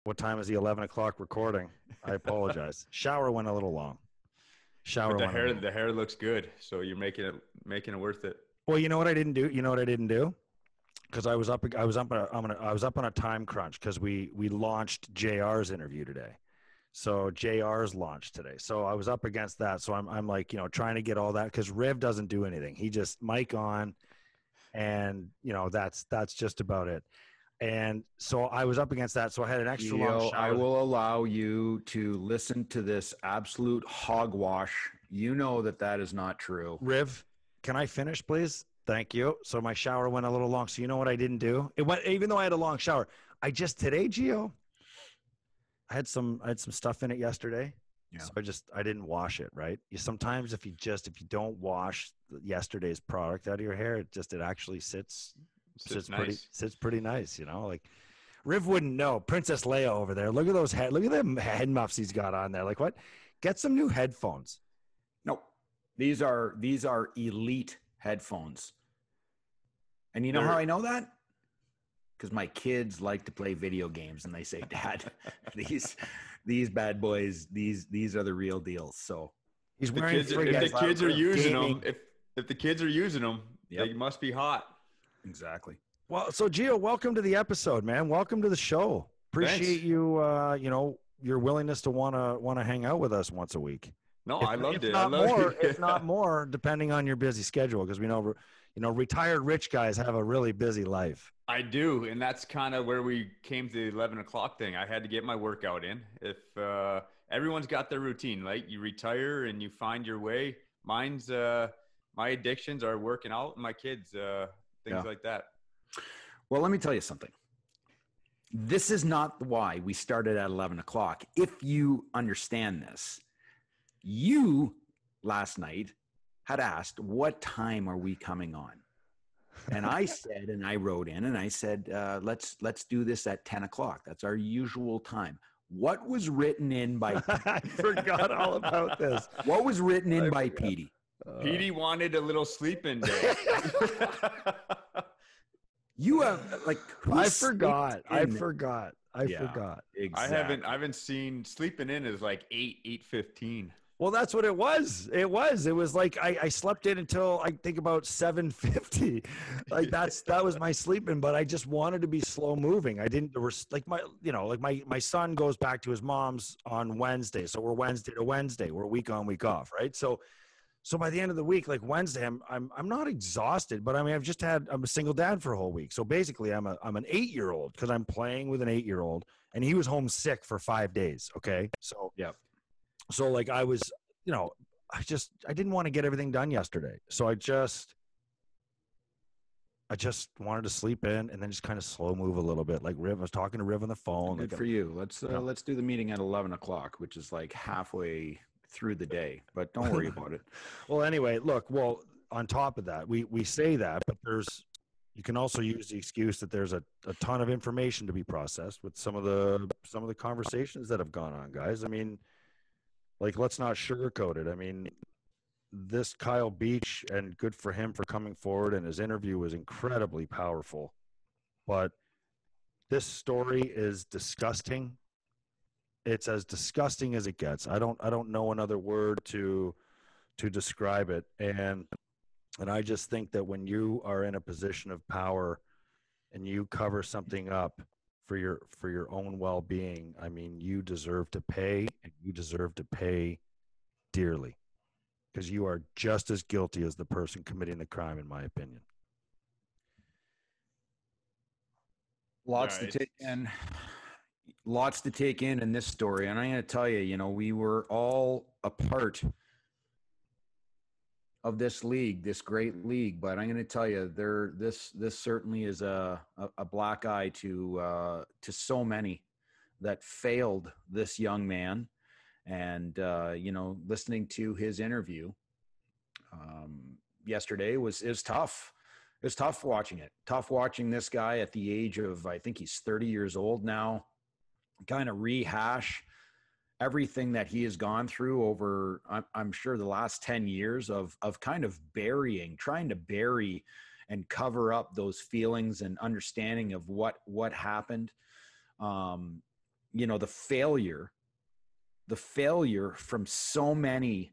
What time is the 11 o'clock recording? I apologize. Shower went a little long. But the hair looks good, so you're making it worth it. Well, you know what I didn't do? Because I was up on a time crunch because we launched JR's interview today. So JR's launched today. So I was up against that. So I'm like, trying to get all that because Riv doesn't do anything. He just mic on, and that's just about it. And so I was up against that. So I had an extra long shower. I will allow you to listen to this absolute hogwash. You know that is not true. Riv, can I finish, please? Thank you. So my shower went a little long. So you know what I didn't do? Even though I had a long shower. Today, Gio, I had some stuff in it yesterday. Yeah. So I didn't wash it, right? Sometimes if you don't wash yesterday's product out of your hair, it actually sits pretty nice, Like Riv wouldn't know. Princess Leia over there. Look at them head muffs he's got on there. Like what? Get some new headphones. No. These are elite headphones. And you know how I know that? Because my kids like to play video games and they say, "Dad, these bad boys, these are the real deals." So he's wearing if the kids are using them, if the kids are using them, they must be hot. Exactly. Well, so Gio, welcome to the episode, man. Welcome to the show. Appreciate you, your willingness to want to hang out with us once a week. No, I loved it. If not more, depending on your busy schedule, because we know, retired rich guys have a really busy life. I do, and that's kind of where we came to the 11 o'clock thing. I had to get my workout in. If everyone's got their routine, right? You retire and you find your way. Mine's my addictions are working out, and my kids, things like that. Well, let me tell you something. This is not why we started at 11 o'clock. If you understand this, you last night had asked, what time are we coming on? And I said, and I wrote in and I said, let's do this at 10 o'clock. That's our usual time. What was written in by I forgot all about this. What was written in by Petey? Petey wanted a little sleep-in day. You have I forgot. Exactly. I haven't seen sleeping in is like 8:15. Well, that's what it was. It was like I slept in until I think about 7:50. Like that was my sleeping, but I just wanted to be slow moving. I didn't my son goes back to his mom's on Wednesday. So we're Wednesday to Wednesday. We're week on, week off, right? So by the end of the week, like Wednesday, I'm not exhausted, but I mean I'm a single dad for a whole week. So basically I'm an 8-year-old because I'm playing with an 8-year-old and he was home sick for 5 days. Okay. So yeah. So like I was, I didn't want to get everything done yesterday. So I just wanted to sleep in and then just kind of slow move a little bit. Like Riv, I was talking to Riv on the phone. Good for you. Let's do the meeting at 11 o'clock, which is like halfway through the day, but don't worry about it. Well, anyway, look, on top of that, we say that, but you can also use the excuse that there's a ton of information to be processed with some of the conversations that have gone on, guys. I mean, like, let's not sugarcoat it. I mean, this Kyle Beach, and good for him for coming forward, and his interview was incredibly powerful. But this story is disgusting. It's as disgusting as it gets. I don't know another word to describe it. And I just think that when you are in a position of power and you cover something up for your own well-being, I mean, you deserve to pay, and you deserve to pay dearly, because you are just as guilty as the person committing the crime, in my opinion. Lots to take in this story. And I'm going to tell you, we were all a part of this league, this great league. But I'm going to tell you, this certainly is a black eye to so many that failed this young man. And, listening to his interview yesterday was tough. It was tough watching it. Tough watching this guy at the age of, I think he's 30 years old now, kind of rehash everything that he has gone through over, I'm sure, the last 10 years of kind of trying to bury and cover up those feelings and understanding of what happened. the failure from so many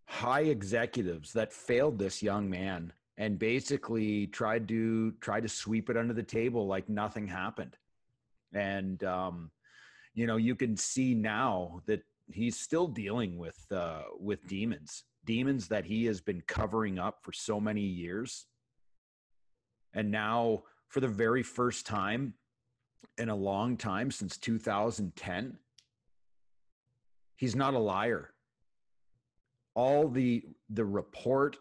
high executives that failed this young man and basically tried to sweep it under the table like nothing happened. And, you can see now that he's still dealing with demons that he has been covering up for so many years. And now, for the very first time in a long time, since 2010, he's not a liar. All the reports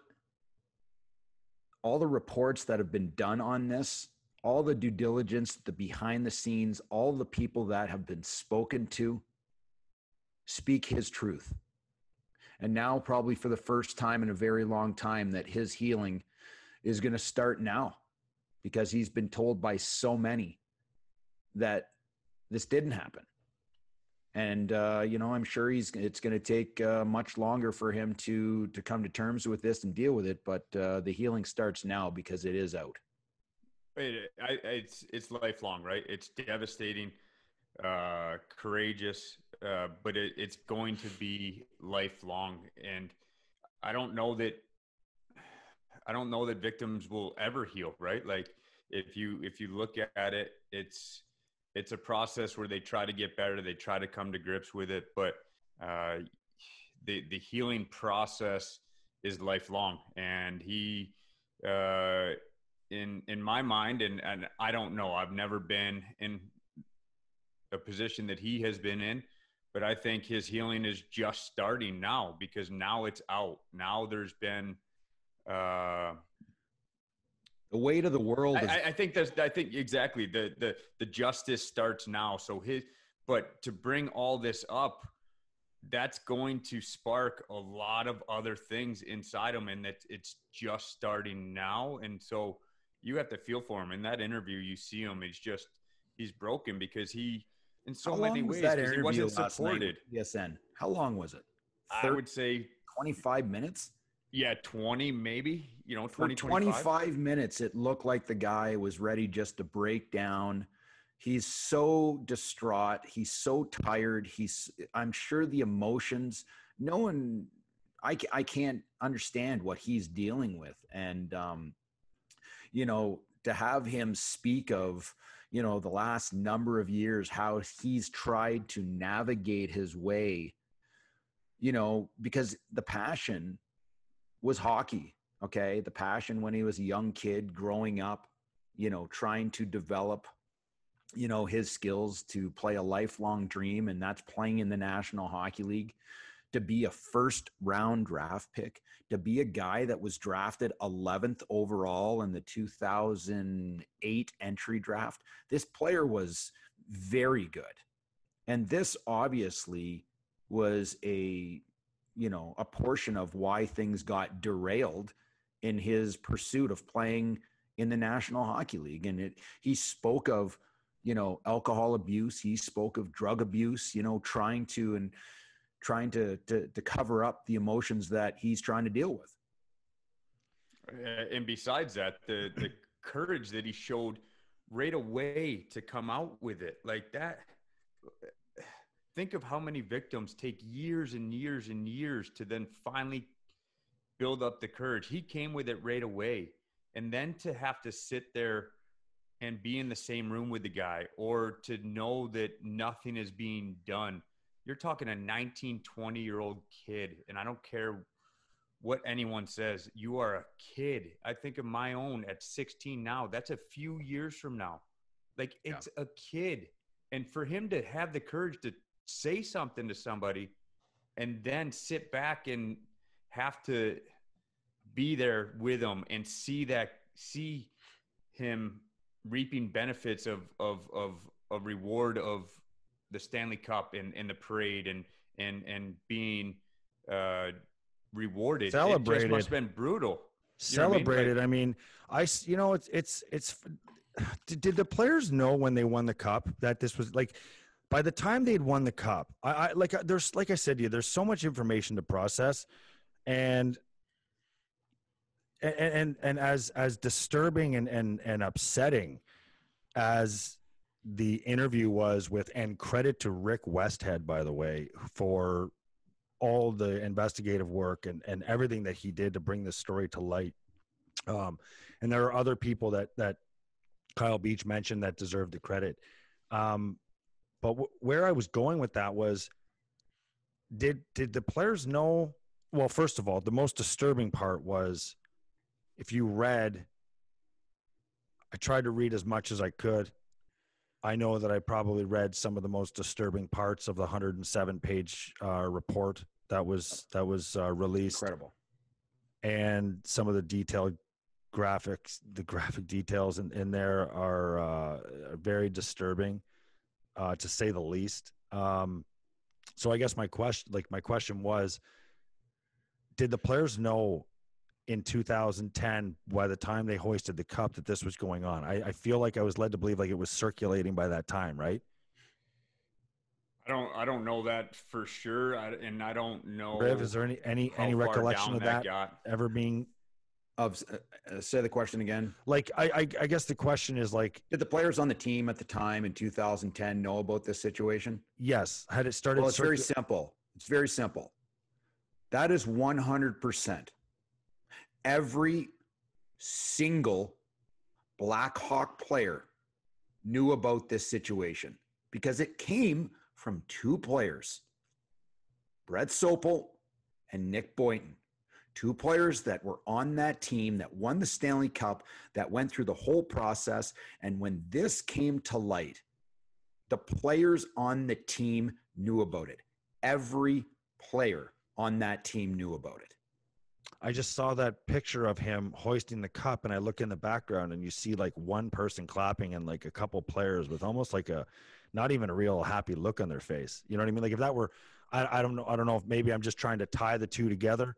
that have been done on this, all the due diligence, the behind the scenes, all the people that have been spoken to speak his truth. And now, probably for the first time in a very long time, that his healing is going to start now, because he's been told by so many that this didn't happen. And, I'm sure it's going to take much longer for him to come to terms with this and deal with it. But the healing starts now, because it is out. It's lifelong, right? It's devastating, courageous, but it's going to be lifelong. And I don't know that victims will ever heal, right? Like if you look at it, it's a process where they try to get better. They try to come to grips with it, but the healing process is lifelong. And he, in my mind, and I don't know, I've never been in a position that he has been in, but I think his healing is just starting now, because now it's out. Now there's been, the weight of the world. I think exactly the justice starts now. So but to bring all this up, that's going to spark a lot of other things inside him, and that it's just starting now. And so you have to feel for him. In that interview, you see him. He's broken, because he, in so many ways, because he wasn't supported. ESN. How long was it? I would say 25 minutes. Yeah, 20 maybe, 20, For 25 minutes, it looked like the guy was ready just to break down. He's so distraught. He's so tired. I'm sure the emotions, I can't understand what he's dealing with. And, to have him speak of, the last number of years, how he's tried to navigate his way, because the passion was hockey. Okay. The passion when he was a young kid growing up, trying to develop, his skills to play a lifelong dream. And that's playing in the National Hockey League, to be a first round draft pick, to be a guy that was drafted 11th overall in the 2008 entry draft. This player was very good. And this obviously was a portion of why things got derailed in his pursuit of playing in the National Hockey League. And he spoke of, alcohol abuse. He spoke of drug abuse, trying to cover up the emotions that he's trying to deal with. And besides that, the courage that he showed right away to come out with it like that. Think of how many victims take years and years and years to then finally build up the courage. He came with it right away. And then to have to sit there and be in the same room with the guy, or to know that nothing is being done. You're talking a 19, 20-year-old kid. And I don't care what anyone says. You are a kid. I think of my own at 16 now. That's a few years from now. Like, it's a kid. And for him to have the courage to say something to somebody and then sit back and have to be there with him and see him reaping benefits of a reward of the Stanley Cup and the parade and being rewarded. Celebrated. It just must have been brutal. Celebrated. I mean, it's did the players know when they won the cup that this was like, by the time they'd won the cup, there's, like I said to you, there's so much information to process, and as disturbing and upsetting as the interview was with, and credit to Rick Westhead, by the way, for all the investigative work and everything that he did to bring this story to light. And there are other people that Kyle Beach mentioned that deserve the credit. But where I was going with that was, did the players know? Well, first of all, the most disturbing part was, if you read, I tried to read as much as I could. I know that I probably read some of the most disturbing parts of the 107-page report that was released. Incredible. And some of the detailed graphics, the graphic details in there are very disturbing, to say the least. So I guess my question was, did the players know in 2010, by the time they hoisted the cup, that this was going on? I feel like I was led to believe like it was circulating by that time, right? I don't know that for sure, and I don't know. Riv, is there any recollection of that ever being? Say the question again. Like, I guess the question is, like, did the players on the team at the time in 2010 know about this situation? Yes. Had it started? Well, it's very simple. It's very simple. That is 100%. Every single Blackhawk player knew about this situation because it came from two players, Brett Sopel and Nick Boynton. Two players that were on that team that won the Stanley Cup, that went through the whole process. And when this came to light, the players on the team knew about it. Every player on that team knew about it. I just saw that picture of him hoisting the cup, and I look in the background and you see like one person clapping and like a couple players with almost like not even a real happy look on their face. You know what I mean? Like, if that were, I don't know if maybe I'm just trying to tie the two together.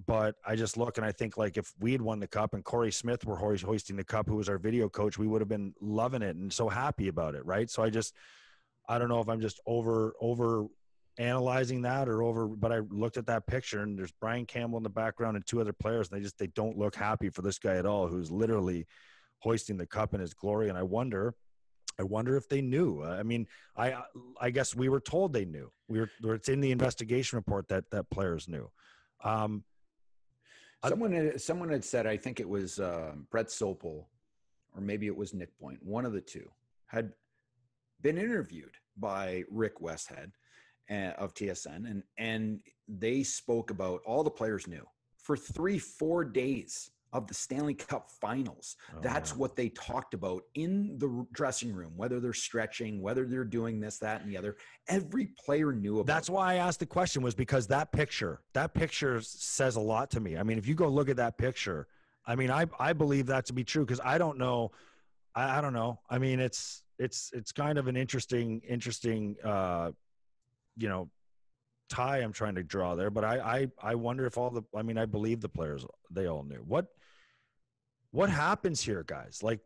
But I just look and I think, like, if we had won the cup and Corey Smith were hoisting the cup, who was our video coach, we would have been loving it and so happy about it, right? So I don't know if I'm just over analyzing that but I looked at that picture and there's Brian Campbell in the background and two other players, and they don't look happy for this guy at all, who's literally hoisting the cup in his glory. And I wonder if they knew. I mean, I guess we were told they knew. It's in the investigation report that players knew. Someone had said, I think it was Brett Sopel, or maybe it was Nick Boynton, one of the two, had been interviewed by Rick Westhead of TSN, and they spoke about, all the players knew for 3-4 days of the Stanley Cup finals. That's what they talked about in the dressing room, whether they're stretching, whether they're doing this, that, and the other. Every player knew about That's why I asked the question, was because that picture says a lot to me. I mean, if you go look at that picture, I mean, I believe that to be true, because I don't know. I don't know. I mean, it's kind of an interesting, tie I'm trying to draw there, but I wonder if I believe the players, they all knew. What happens here, guys? Like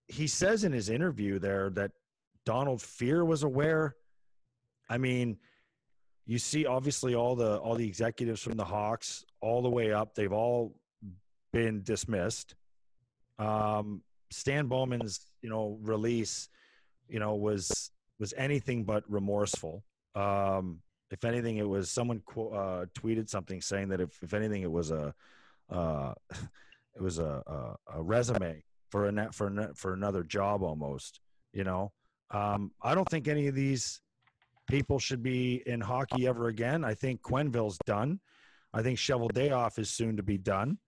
he says in his interview there that Donald Fehr was aware. I mean, you see obviously all the executives from the Hawks all the way up, they've all been dismissed. Stan Bowman's, release, was anything but remorseful. If anything, it was someone tweeted something saying that if anything, it was a resume for another job almost. I don't think any of these people should be in hockey ever again. I think Quenneville's done. I think Cheveldayoff is soon to be done.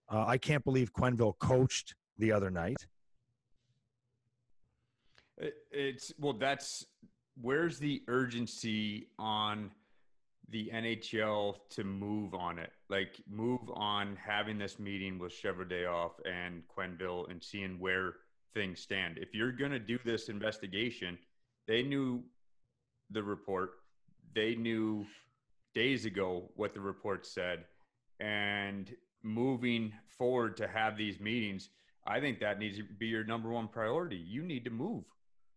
I can't believe Quenneville coached the other night. Where's the urgency on the NHL to move on it? Like, move on having this meeting with Cheveldayoff and Quenneville and seeing where things stand. If you're going to do this investigation, they knew the report. They knew days ago what the report said. And moving forward to have these meetings, I think that needs to be your number one priority. You need to move.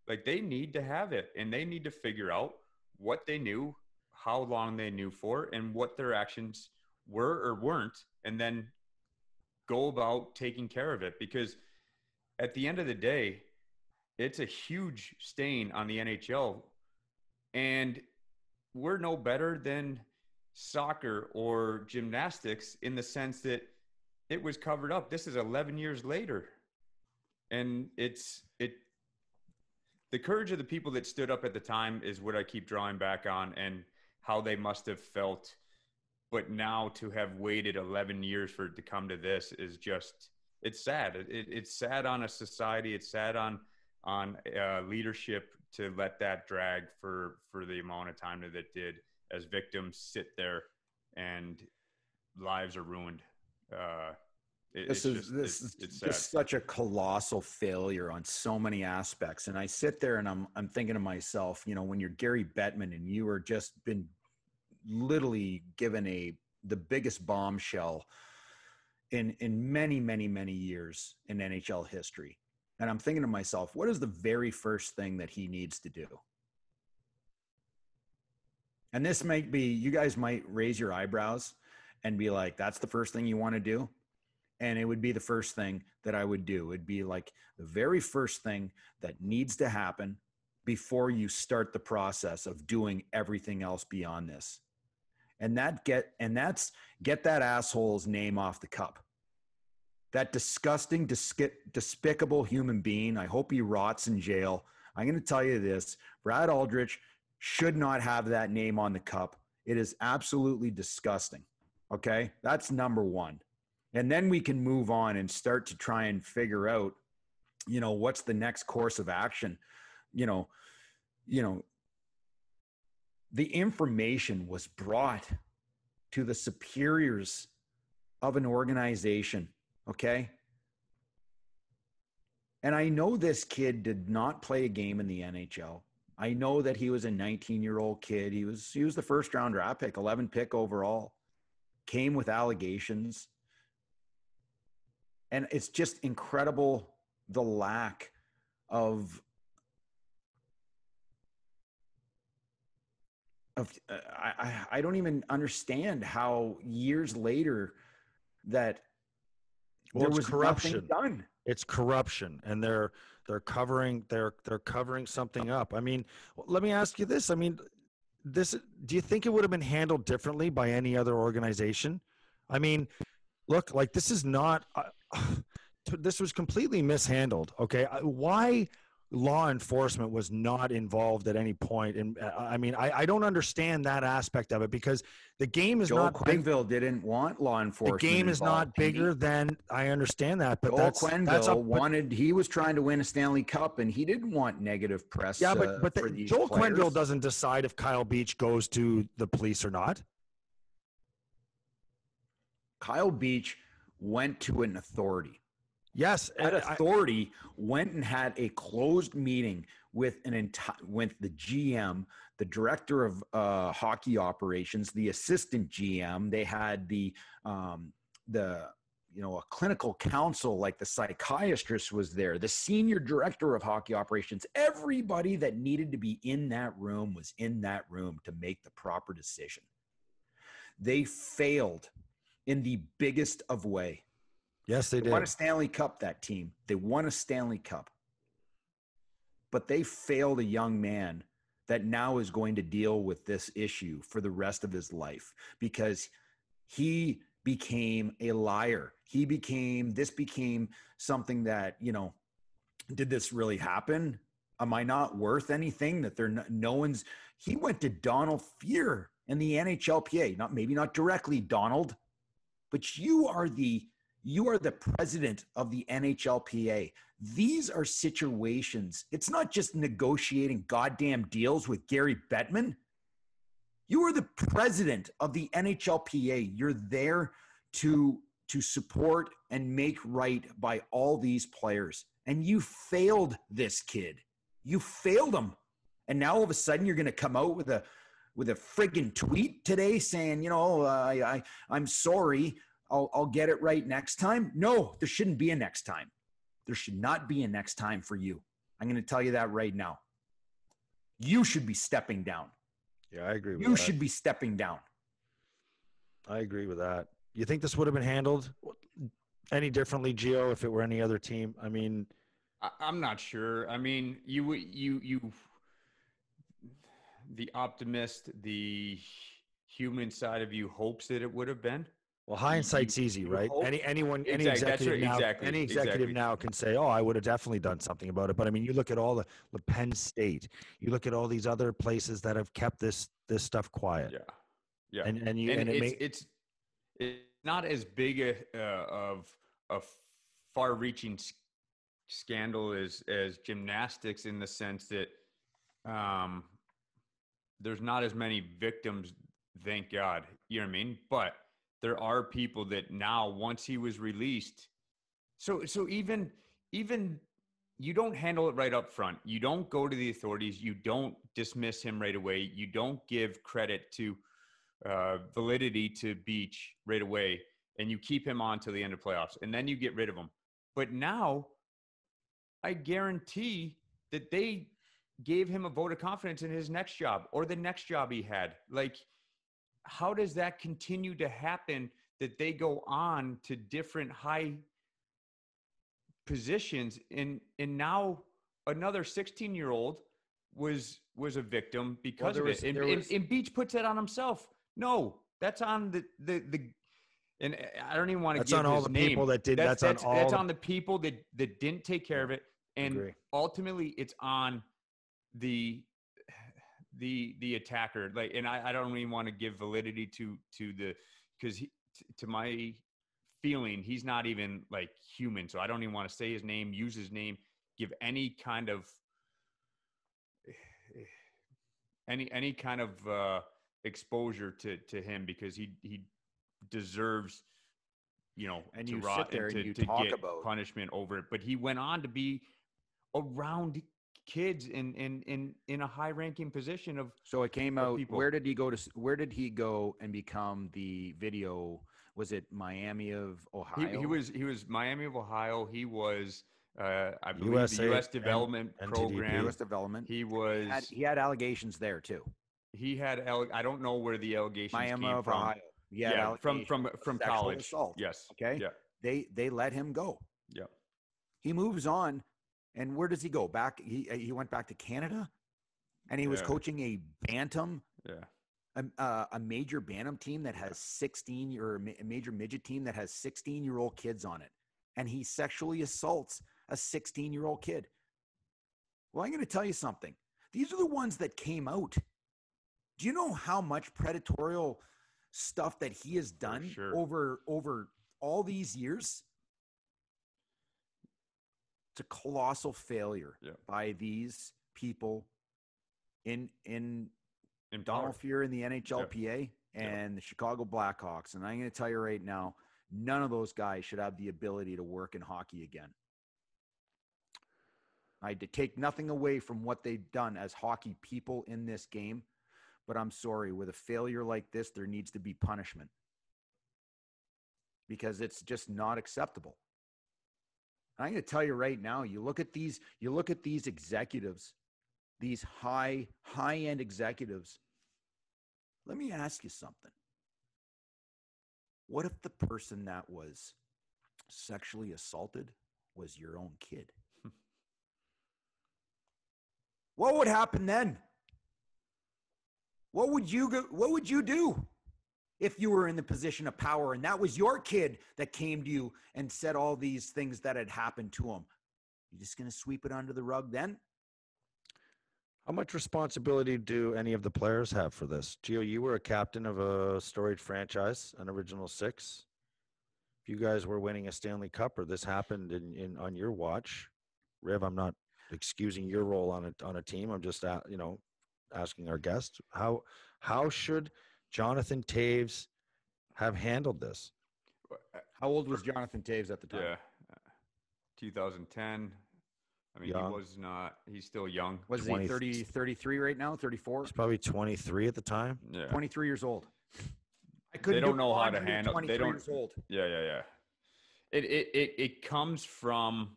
Like, they need to have it, and they need to figure out what they knew, how long they knew for, and what their actions were or weren't, and then go about taking care of it. Because at the end of the day, it's a huge stain on the NHL. And we're no better than soccer or gymnastics in the sense that it was covered up. This is 11 years later. And the courage of the people that stood up at the time is what I keep drawing back on, and how they must have felt. But now to have waited 11 years for it to come to this is just, it's sad. It's sad on a society. It's sad on leadership to let that drag for the amount of time that it did, as victims sit there and lives are ruined. This is just such a colossal failure on so many aspects. And I sit there and I'm thinking to myself, you know, when you're Gary Bettman and you are just been literally given the biggest bombshell in many, many, many years in NHL history. And I'm thinking to myself, what is the very first thing that he needs to do? And this might be, you guys might raise your eyebrows and be like, that's the first thing you want to do? And it would be the first thing that I would do. It'd be like the very first thing that needs to happen before you start the process of doing everything else beyond this. And that's get that asshole's name off the cup. That disgusting, despicable human being. I hope he rots in jail. I'm going to tell you this. Brad Aldrich should not have that name on the cup. It is absolutely disgusting. Okay? That's number one. And then we can move on and start to try and figure out, you know, what's the next course of action. You know, the information was brought to the superiors of an organization. Okay. And I know this kid did not play a game in the NHL. I know that he was a 19-year-old kid. He was the first round draft pick, 11 pick overall, came with allegations. And it's just incredible, the lack of I don't even understand how years later that there was corruption done. It's corruption, and they're covering something up. I mean, let me ask you this. I mean, do you think it would have been handled differently by any other organization? I mean, look, like this is not this was completely mishandled. Okay. Why law enforcement was not involved at any point? And I mean, I don't understand that aspect of it, because the game is Joel not big. Quenneville didn't want law enforcement. The game is not bigger than, I understand that, but Joel Quenneville he was trying to win a Stanley Cup, and he didn't want negative press. Yeah, but Joel players. Quenneville doesn't decide if Kyle Beach goes to the police or not. Kyle Beach went to an authority. Yes, that authority went and had a closed meeting with with the GM, the director of hockey operations, the assistant GM. They had a clinical counsel, like the psychiatrist was there, the senior director of hockey operations. Everybody that needed to be in that room was in that room to make the proper decision. They failed in the biggest of way. Yes, they did. They won a Stanley Cup, that team. They won a Stanley Cup. But they failed a young man that now is going to deal with this issue for the rest of his life, because he became a liar. This became something that, you know, did this really happen? Am I not worth anything? That he went to Donald Fear in the NHLPA. Maybe not directly, Donald, but you are the president of the NHLPA. These are situations. It's not just negotiating goddamn deals with Gary Bettman. You are the president of the NHLPA. You're there to support and make right by all these players. And you failed this kid. You failed him. And now all of a sudden you're going to come out with a friggin' tweet today saying, you know, I'm sorry. I'll get it right next time. No, there shouldn't be a next time. There should not be a next time for you. I'm going to tell you that right now. You should be stepping down. Yeah, I agree with that. You should be stepping down. I agree with that. You think this would have been handled any differently, Gio, if it were any other team? I mean, I'm not sure. I mean, the optimist, the human side of you hopes that it would have been. Well, hindsight's easy, You right? hope. Any Exactly. That's executive right. now, Exactly. any executive Exactly. now can say, "Oh, I would have definitely done something about it." But I mean, you look at all the Penn State, you look at all these other places that have kept this stuff quiet, Yeah. Yeah. and It's not as big of a far-reaching scandal as gymnastics, in the sense that there's not as many victims, thank God. You know what I mean? But there are people that now, once he was released, so even you don't handle it right up front. You don't go to the authorities. You don't dismiss him right away. You don't give credit to validity to Beach right away, and you keep him on till the end of playoffs, and then you get rid of him. But now, I guarantee that they gave him a vote of confidence in his next job or the next job he had. Like, how does that continue to happen, that they go on to different high positions, and now another 16-year-old was a victim because of it. And Beach puts that on himself. No, that's on the and I don't even want to give on all his the name. people that did. That's on the people that didn't take care of it, and Agree. ultimately it's on the attacker. Like, and I don't even want to give validity to the, because to my feeling, he's not even like human. So I don't even want to say his name, use his name, give any kind of exposure to him, because he deserves, And to you rot sit there and and you to talk get about punishment over it. But he went on to be around kids in a high ranking position of. So it came out. People. Where did he go and become the video? Was it Miami of Ohio? He was Miami of Ohio. He was I believe USA the U.S. Development and Program. U.S. Development. He was. He had allegations there too. He had. I don't know where the allegations Miami came of from. Ohio. Yeah, from sexual college. assault. Yes. Okay. Yeah. They let him go. Yeah. He moves on, and where does he go? Back. He went back to Canada, and he was coaching a bantam. Yeah. A major bantam team that has 16, or a major midget team that has 16-year-old kids on it. And he sexually assaults a 16-year-old kid. Well, I'm going to tell you something. These are the ones that came out. Do you know how much predatorial stuff that he has done over all these years? It's a colossal failure by these people in Donald Fear in the NHLPA and the Chicago Blackhawks. And I'm going to tell you right now, none of those guys should have the ability to work in hockey again. I take nothing away from what they've done as hockey people in this game, but I'm sorry, with a failure like this, there needs to be punishment, because it's just not acceptable. I'm going to tell you right now, you look at these executives, these high-end executives. Let me ask you something. What if the person that was sexually assaulted was your own kid? What would happen then? What would you do if you were in the position of power and that was your kid that came to you and said all these things that had happened to him? You just going to sweep it under the rug then? How much responsibility do any of the players have for this? Gio, you were a captain of a storied franchise, an Original Six. If you guys were winning a Stanley Cup, or this happened on your watch, Riv, I'm not excusing your role on a team. I'm just asking our guest, how should Jonathan Toews have handled this? How old was Jonathan Toews at the time? Yeah, 2010. I mean, young. He was not. He's still young. Was 20, he 33 right now? 34? He's probably 23 at the time. Yeah, 23 years old. They don't know how to handle. 23 They don't. Years old. Yeah. It comes from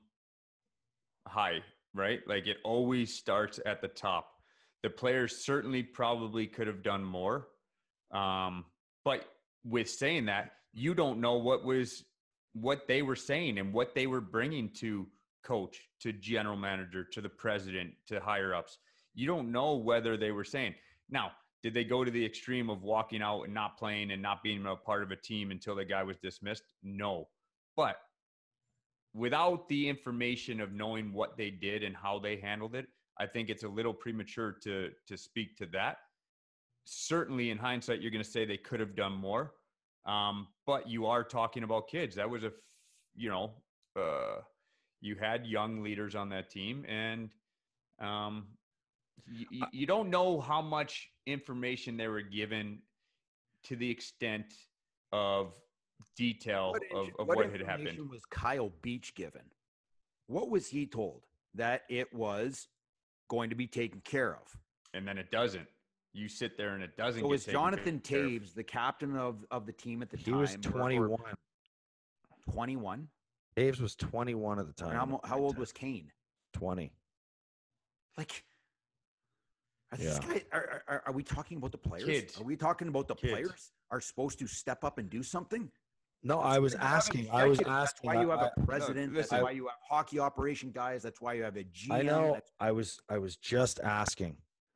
high, right? Like, it always starts at the top. The players certainly probably could have done more, but with saying that, you don't know what they were saying and what they were bringing to coach to general manager to the president to higher ups. You don't know whether they were saying. Now, did they go to the extreme of walking out and not playing and not being a part of a team until the guy was dismissed? No. But without the information of knowing what they did and how they handled it, I think it's a little premature to speak to that. Certainly in hindsight, you're going to say they could have done more. But you are talking about kids. That was you had young leaders on that team, and you don't know how much information they were given to the extent of detail of what had happened. What was Kyle Beach given? What was he told? That it was going to be taken care of. And then it doesn't. You sit there and it doesn't. So was Jonathan Taves the captain of the team at the time? He was 21. 21? Taves was 21 at the time. And how old was Kane? 20. Like, are we talking about the players? Kids. Are we talking about the Kids. players are supposed to step up and do something? No, I was asking. That's why you have a president. listen, that's why you have hockey operation guys. That's why you have a GM. I know. I was just asking.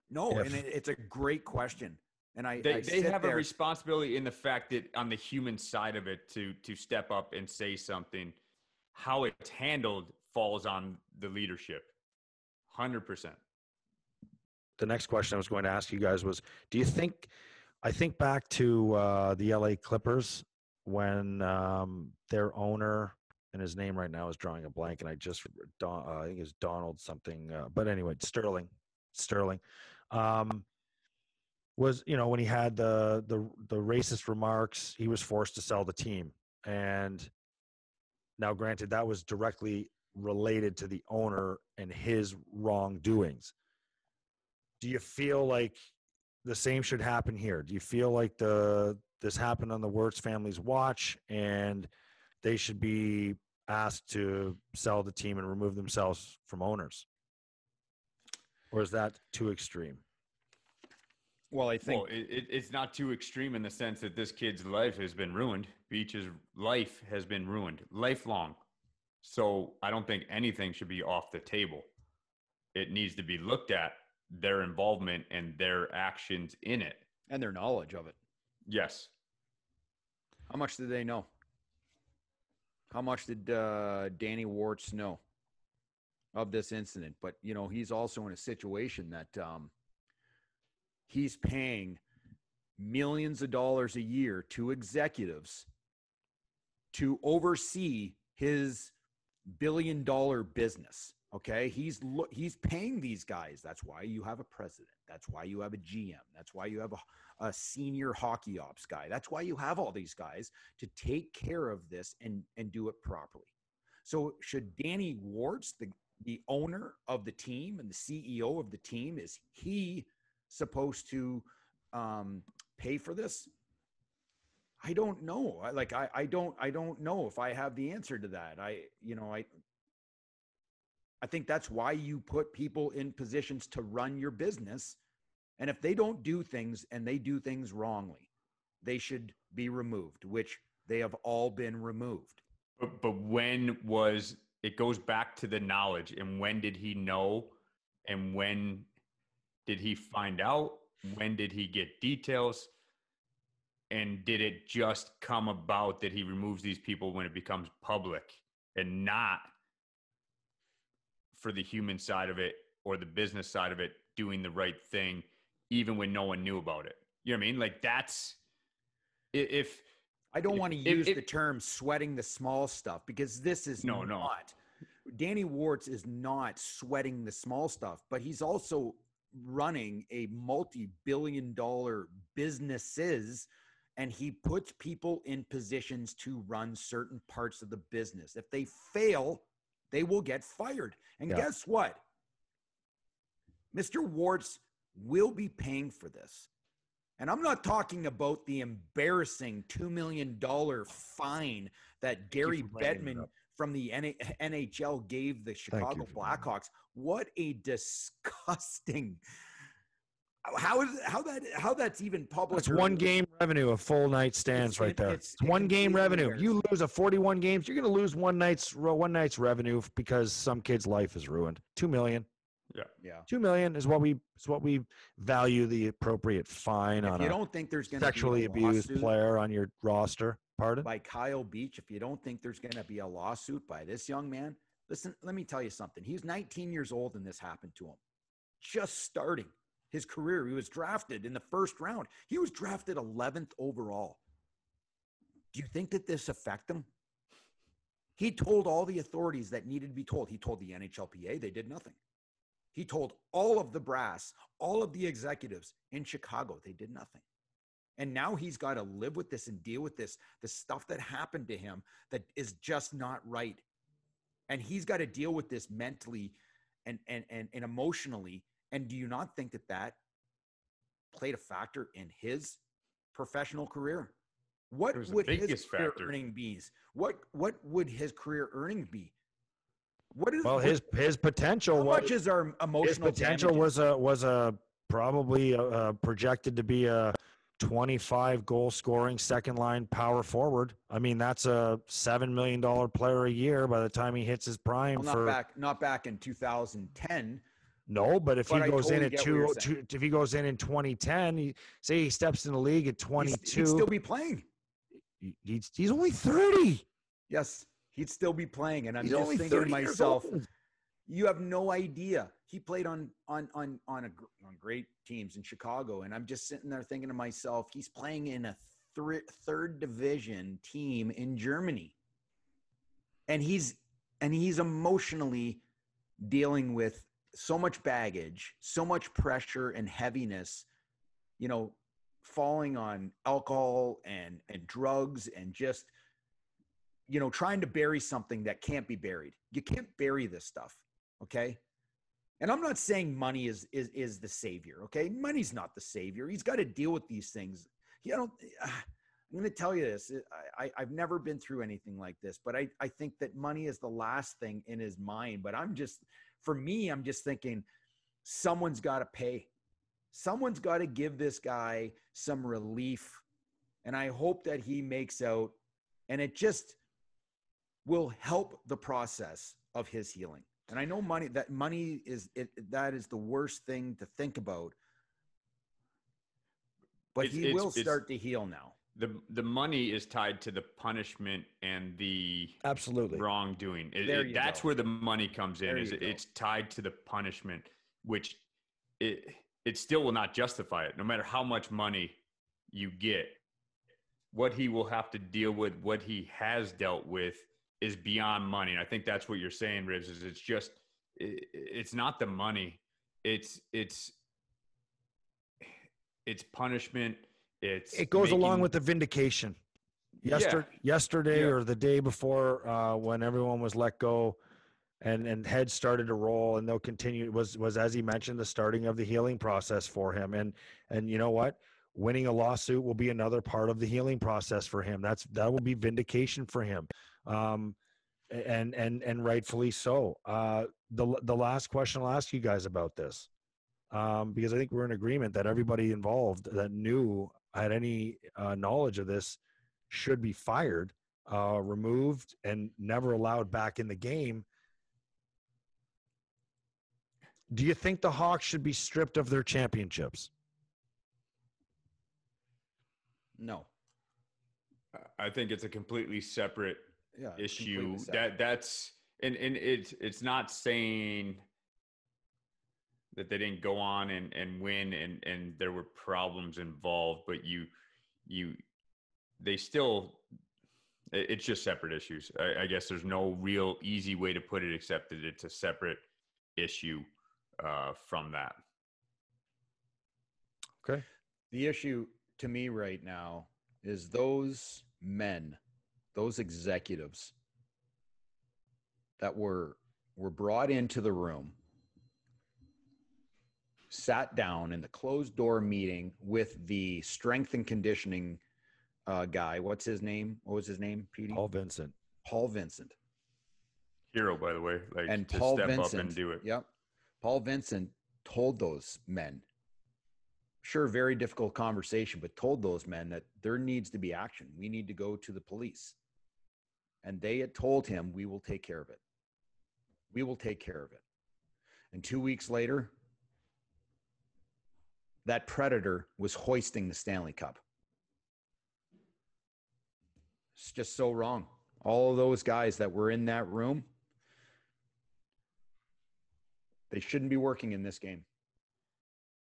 No, and it's a great question. And they have a responsibility in the fact that on the human side of it to step up and say something. How it's handled falls on the leadership. 100%. The next question I was going to ask you guys was, do you think, I think back to the LA Clippers when their owner, and his name right now is drawing a blank, and I think it's Donald something, but anyway, Sterling, was, when he had the racist remarks, he was forced to sell the team. And now granted, that was directly related to the owner and his wrongdoings. Do you feel like the same should happen here? Do you feel like this happened on the Wirtz family's watch and they should be asked to sell the team and remove themselves from owners? Or is that too extreme? Well, I think it's not too extreme in the sense that this kid's life has been ruined. Beach's life has been ruined, lifelong. So I don't think anything should be off the table. It needs to be looked at, their involvement and their actions in it. And their knowledge of it. Yes. How much did they know? How much did Danny Wirtz know of this incident? But, he's also in a situation that he's paying millions of dollars a year to executives to oversee his billion-dollar business. Okay, he's paying these guys. That's why you have a president. That's why you have a GM. That's why you have a senior hockey ops guy. That's why you have all these guys to take care of this and do it properly. So should Danny Wirtz, the owner of the team and the CEO of the team, is he supposed to pay for this? I don't know. I don't know if I have the answer to that. I think that's why you put people in positions to run your business. And if they don't do things and they do things wrongly, they should be removed, which they have all been removed. But when was it goes back to the knowledge, and when did he know, and when did he find out? When did he get details? And did it just come about that he removes these people when it becomes public and not for the human side of it or the business side of it doing the right thing, even when no one knew about it? You know what I mean? Like, that's if I don't want to use the term sweating the small stuff, because this is no. Danny Wirtz is not sweating the small stuff, but he's also running a multi-billion-dollar businesses, and he puts people in positions to run certain parts of the business. If they fail, they will get fired. And guess what? Mr. Wirtz will be paying for this. And I'm not talking about the embarrassing $2 million fine that Gary Bettman from the NHL gave the Chicago Blackhawks. What a disgusting How that's even public? It's one game revenue of full night stands right there. It's one game revenue. Wears. You lose a 41 games, you're going to lose one night's revenue because some kid's life is ruined. $2 million. Yeah. $2 million is what we value the appropriate fine on. If you don't think there's going to sexually be abused player on your roster, pardon? By Kyle Beach, if you don't think there's going to be a lawsuit by this young man, listen, let me tell you something. He's 19 years old and this happened to him. Just starting his career. He was drafted in the first round. He was drafted 11th overall. Do you think that this affected him? He told all the authorities that needed to be told. He told the NHLPA, they did nothing. He told all of the brass, all of the executives in Chicago, they did nothing. And now he's got to live with this and deal with this, the stuff that happened to him that is just not right. And he's got to deal with this mentally and emotionally. And do you not think that played a factor in his professional career? What would his career earning be? What would his career earning be? His potential. How much is our emotional? His potential was probably projected to be a 25 goal scoring second line power forward. I mean, that's a $7 million player a year by the time he hits his prime. Well, not back in 2010. No, but if he goes in at if he goes in 2010, say he steps in the league at 22, he'd still be playing. He's only 30. Yes, he'd still be playing, and I'm just thinking to myself, you have no idea. He played on great teams in Chicago, and I'm just sitting there thinking to myself, he's playing in a third division team in Germany, and he's emotionally dealing with so much baggage, so much pressure and heaviness, falling on alcohol and drugs and just, trying to bury something that can't be buried. You can't bury this stuff. Okay. And I'm not saying money is the savior. Okay. Money's not the savior. He's got to deal with these things. I'm going to tell you this. I've never been through anything like this, but I think that money is the last thing in his mind. But I'm just thinking someone's got to pay. Someone's got to give this guy some relief. And I hope that he makes out, and it just will help the process of his healing. And I know money is the worst thing to think about, but he will start to heal now. The money is tied to the punishment and the absolutely wrongdoing. That's where the money comes in. It's tied to the punishment, which it still will not justify it. No matter how much money you get, what he will have to deal with, what he has dealt with, is beyond money. And I think that's what you're saying, Ribs, is it's not the money. It's punishment. It goes along with the vindication. Yesterday or the day before, when everyone was let go and heads started to roll, and they'll continue, was as he mentioned, the starting of the healing process for him. And you know what? Winning a lawsuit will be another part of the healing process for him. That will be vindication for him. And rightfully so. The last question I'll ask you guys about this, because I think we're in agreement that everybody involved that had any knowledge of this should be fired, removed, and never allowed back in the game. Do you think the Hawks should be stripped of their championships? No. I think it's a completely separate issue. That's it's not saying that they didn't go on and win and there were problems involved, but it's just separate issues. I guess there's no real easy way to put it except that it's a separate issue from that. Okay. The issue to me right now is those men, those executives that were brought into the room, sat down in the closed door meeting with the strength and conditioning guy. What's his name? What was his name, Petey? Paul Vincent. Hero, by the way. And to Paul step Vincent, up and do it. Yep. Paul Vincent told those men, sure, very difficult conversation, but told those men that there needs to be action. We need to go to the police. And they had told him, we will take care of it. We will take care of it. And 2 weeks later, that Predator was hoisting the Stanley Cup. It's just so wrong. All of those guys that were in that room, they shouldn't be working in this game.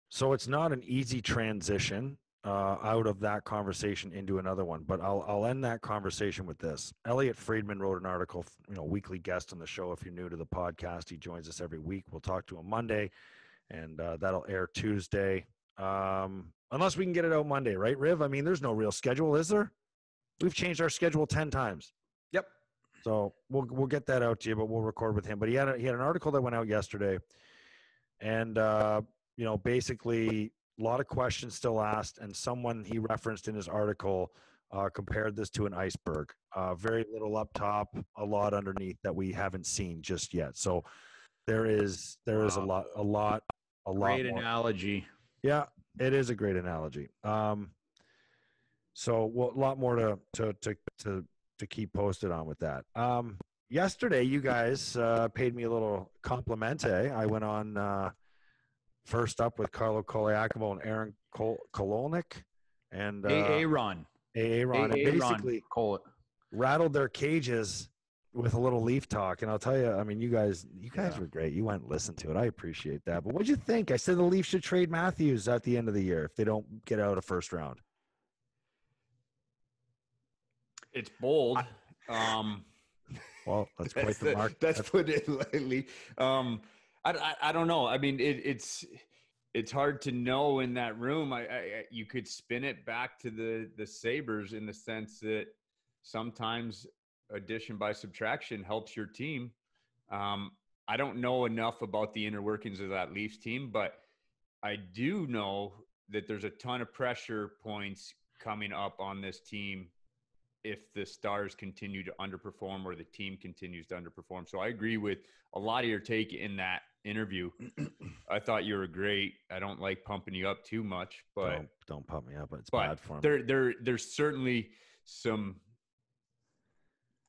So it's not an easy transition out of that conversation into another one, but I'll end that conversation with this. Elliot Friedman wrote an article, weekly guest on the show. If you're new to the podcast, he joins us every week. We'll talk to him Monday, and that'll air Tuesday. Unless we can get it out Monday, right, Riv? I mean, there's no real schedule, is there? We've changed our schedule 10 times. Yep. So we'll get that out to you, but we'll record with him. But he had an article that went out yesterday, and basically a lot of questions still asked, and someone he referenced in his article compared this to an iceberg. Very little up top, a lot underneath that we haven't seen just yet. So there is a lot. Great analogy. Yeah, it is a great analogy. So a lot more to keep posted on with that. Yesterday, you guys paid me a little complimente. I went on first up with Carlo Koliakovo and Aaron Kololnik and Aaron. And basically rattled their cages with a little Leaf talk. And I'll tell you, I mean, you guys were great. You went and listened to it. I appreciate that. But what'd you think? I said the Leafs should trade Matthews at the end of the year if they don't get out of first round. It's bold. Well, that's quite the mark. That's put it lightly. I don't know. I mean, it's hard to know in that room. You could spin it back to the Sabres in the sense that sometimes addition by subtraction helps your team. I don't know enough about the inner workings of that Leafs team, but I do know that there's a ton of pressure points coming up on this team if the Stars continue to underperform or the team continues to underperform. So I agree with a lot of your take in that interview. I thought you were great. I don't like pumping you up too much, but don't pump me up. It's bad for me. There's certainly some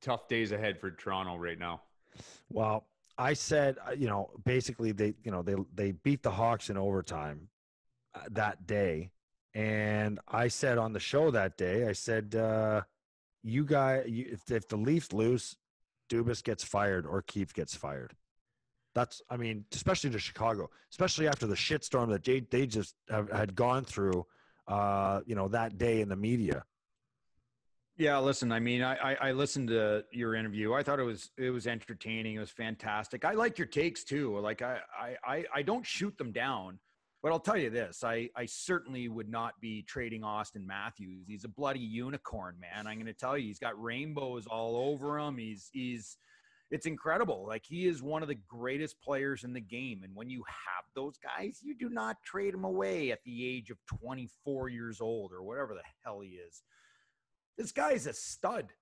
tough days ahead for Toronto right now. Well, I said, basically they beat the Hawks in overtime that day. And I said on the show that day, I said, if the Leafs lose, Dubas gets fired or Keefe gets fired. Especially to Chicago, especially after the shitstorm that they just had gone through, that day in the media. Yeah, listen, I mean, I listened to your interview. I thought it was entertaining. It was fantastic. I like your takes too. Like I don't shoot them down. But I'll tell you this, I certainly would not be trading Austin Matthews. He's a bloody unicorn, man. I'm going to tell you, he's got rainbows all over him. It's incredible. Like, he is one of the greatest players in the game. And when you have those guys, you do not trade them away at the age of 24 years old or whatever the hell he is. This guy is a stud.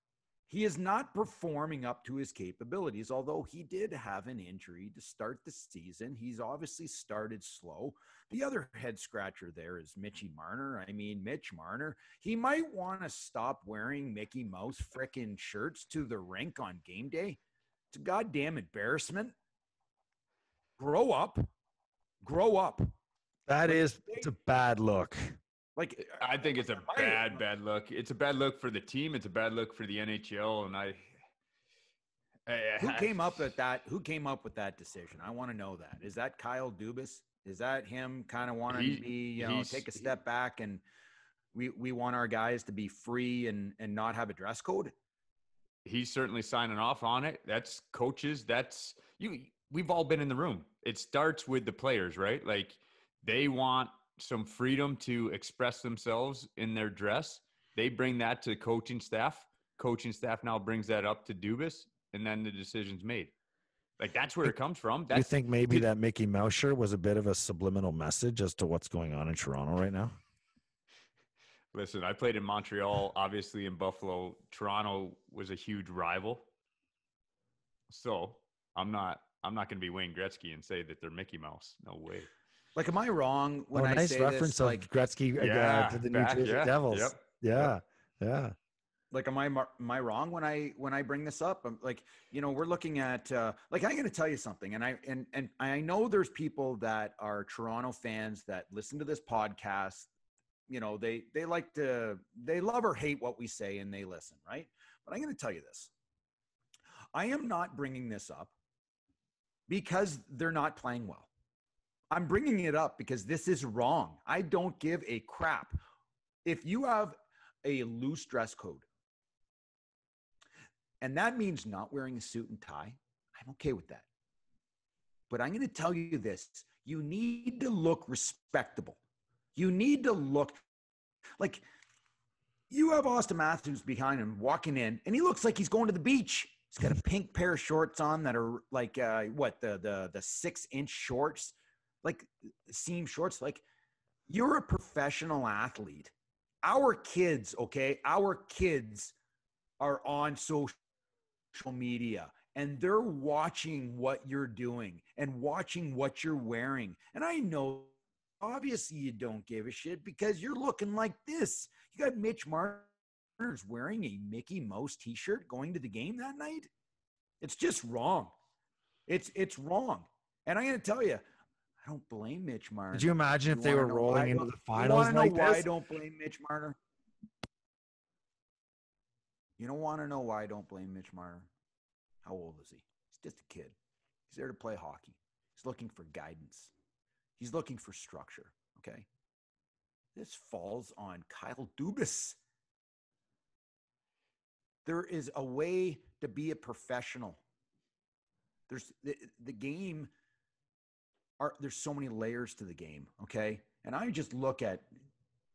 He is not performing up to his capabilities, although he did have an injury to start the season. He's obviously started slow. The other head scratcher there is Mitchie Marner. I mean, Mitch Marner, he might want to stop wearing Mickey Mouse frickin' shirts to the rink on game day. It's a goddamn embarrassment. Grow up. Grow up. It's a bad look. Like, I think it's a bad look. It's a bad look for the team. It's a bad look for the NHL. And who came up with that? Who came up with that decision? I want to know that. Is that Kyle Dubas? Is that him kind of wanting to be, take a step back and we want our guys to be free and not have a dress code? He's certainly signing off on it. That's coaches. That's you. We've all been in the room. It starts with the players, right? Like, they want some freedom to express themselves in their dress. They bring that to the coaching staff. Coaching staff now brings that up to Dubas, and then the decision's made. Like, that's where it comes from. Do you think maybe that Mickey Mouse shirt was a bit of a subliminal message as to what's going on in Toronto right now? Listen, I played in Montreal, obviously in Buffalo. Toronto was a huge rival. So I'm not going to be Wayne Gretzky and say that they're Mickey Mouse. No way. Like, am I wrong when I nice say reference this? of Like, Gretzky to the New Jersey Devils. Yep. Yeah. Yeah. like, am I wrong when I bring this up? I'm like, we're looking at like, I'm going to tell you something, and I know there's people that are Toronto fans that listen to this podcast. They like they love or hate what we say, and they listen, right? But I'm going to tell you this. I am not bringing this up because they're not playing well. I'm bringing it up because this is wrong. I don't give a crap. If you have a loose dress code, and that means not wearing a suit and tie, I'm okay with that. But I'm going to tell you this. You need to look respectable. You need to look like you have Austin Matthews behind him walking in, and he looks like he's going to the beach. He's got a pink pair of shorts on that are like, the 6-inch shorts, like seam shorts. Like, you're a professional athlete. Our kids, okay? Our kids are on social media, and they're watching what you're doing and watching what you're wearing. And I know, obviously, you don't give a shit because you're looking like this. You got Mitch Marner's wearing a Mickey Mouse t-shirt going to the game that night. It's just wrong. It's wrong. And I'm going to tell you, I don't blame Mitch Marner. Could you imagine if they were rolling into the finals like this? You want to know why I don't blame Mitch Marner? You don't want to know why I don't blame Mitch Marner? How old is he? He's just a kid. He's there to play hockey. He's looking for guidance. He's looking for structure, okay? This falls on Kyle Dubas. There is a way to be a professional. There's the game. There's so many layers to the game, okay? And I just look at,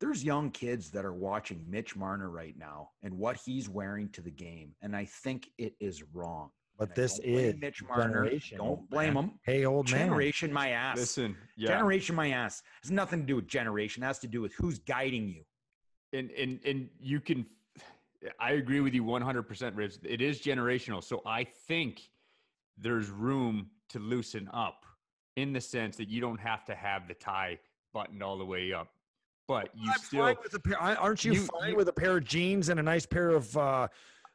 there's young kids that are watching Mitch Marner right now and what he's wearing to the game, and I think it is wrong. But this is Mitch Marner. Don't blame him. Hey, old man. Generation my ass. Listen, Generation my ass. It has nothing to do with generation. It has to do with who's guiding you. And you can, I agree with you 100%, Rich. It is generational. So I think there's room to loosen up in the sense that you don't have to have the tie buttoned all the way up. But you still aren't you fine with a pair of jeans and a nice pair of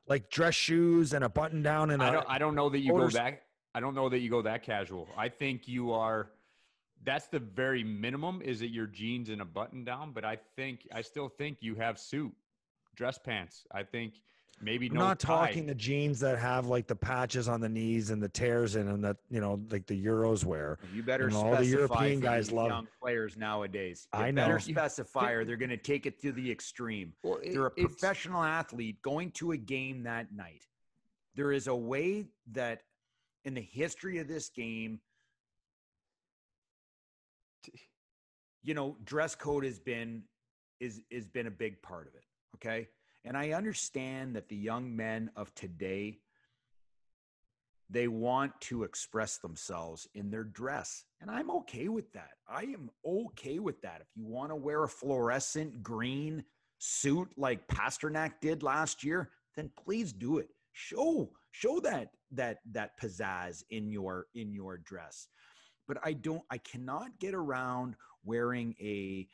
like dress shoes and a button down and I don't know that you go that I don't know that you go that casual. I think you are, that's the very minimum, is that your jeans and a button down, but I still think you have suit, dress pants. I think maybe I'm not talking the jeans that have like the patches on the knees and the tears in them that, like the Euros wear. You better specify. All the European guys love young players nowadays. I know. Better specify, or they're going to take it to the extreme. Well, they're a professional athlete going to a game that night. There is a way that in the history of this game, dress code has been a big part of it. Okay. And I understand that the young men of today, they want to express themselves in their dress. And I'm okay with that. I am okay with that. If you want to wear a fluorescent green suit like Pasternak did last year, then please do it. Show that pizzazz in your dress. But I cannot get around wearing a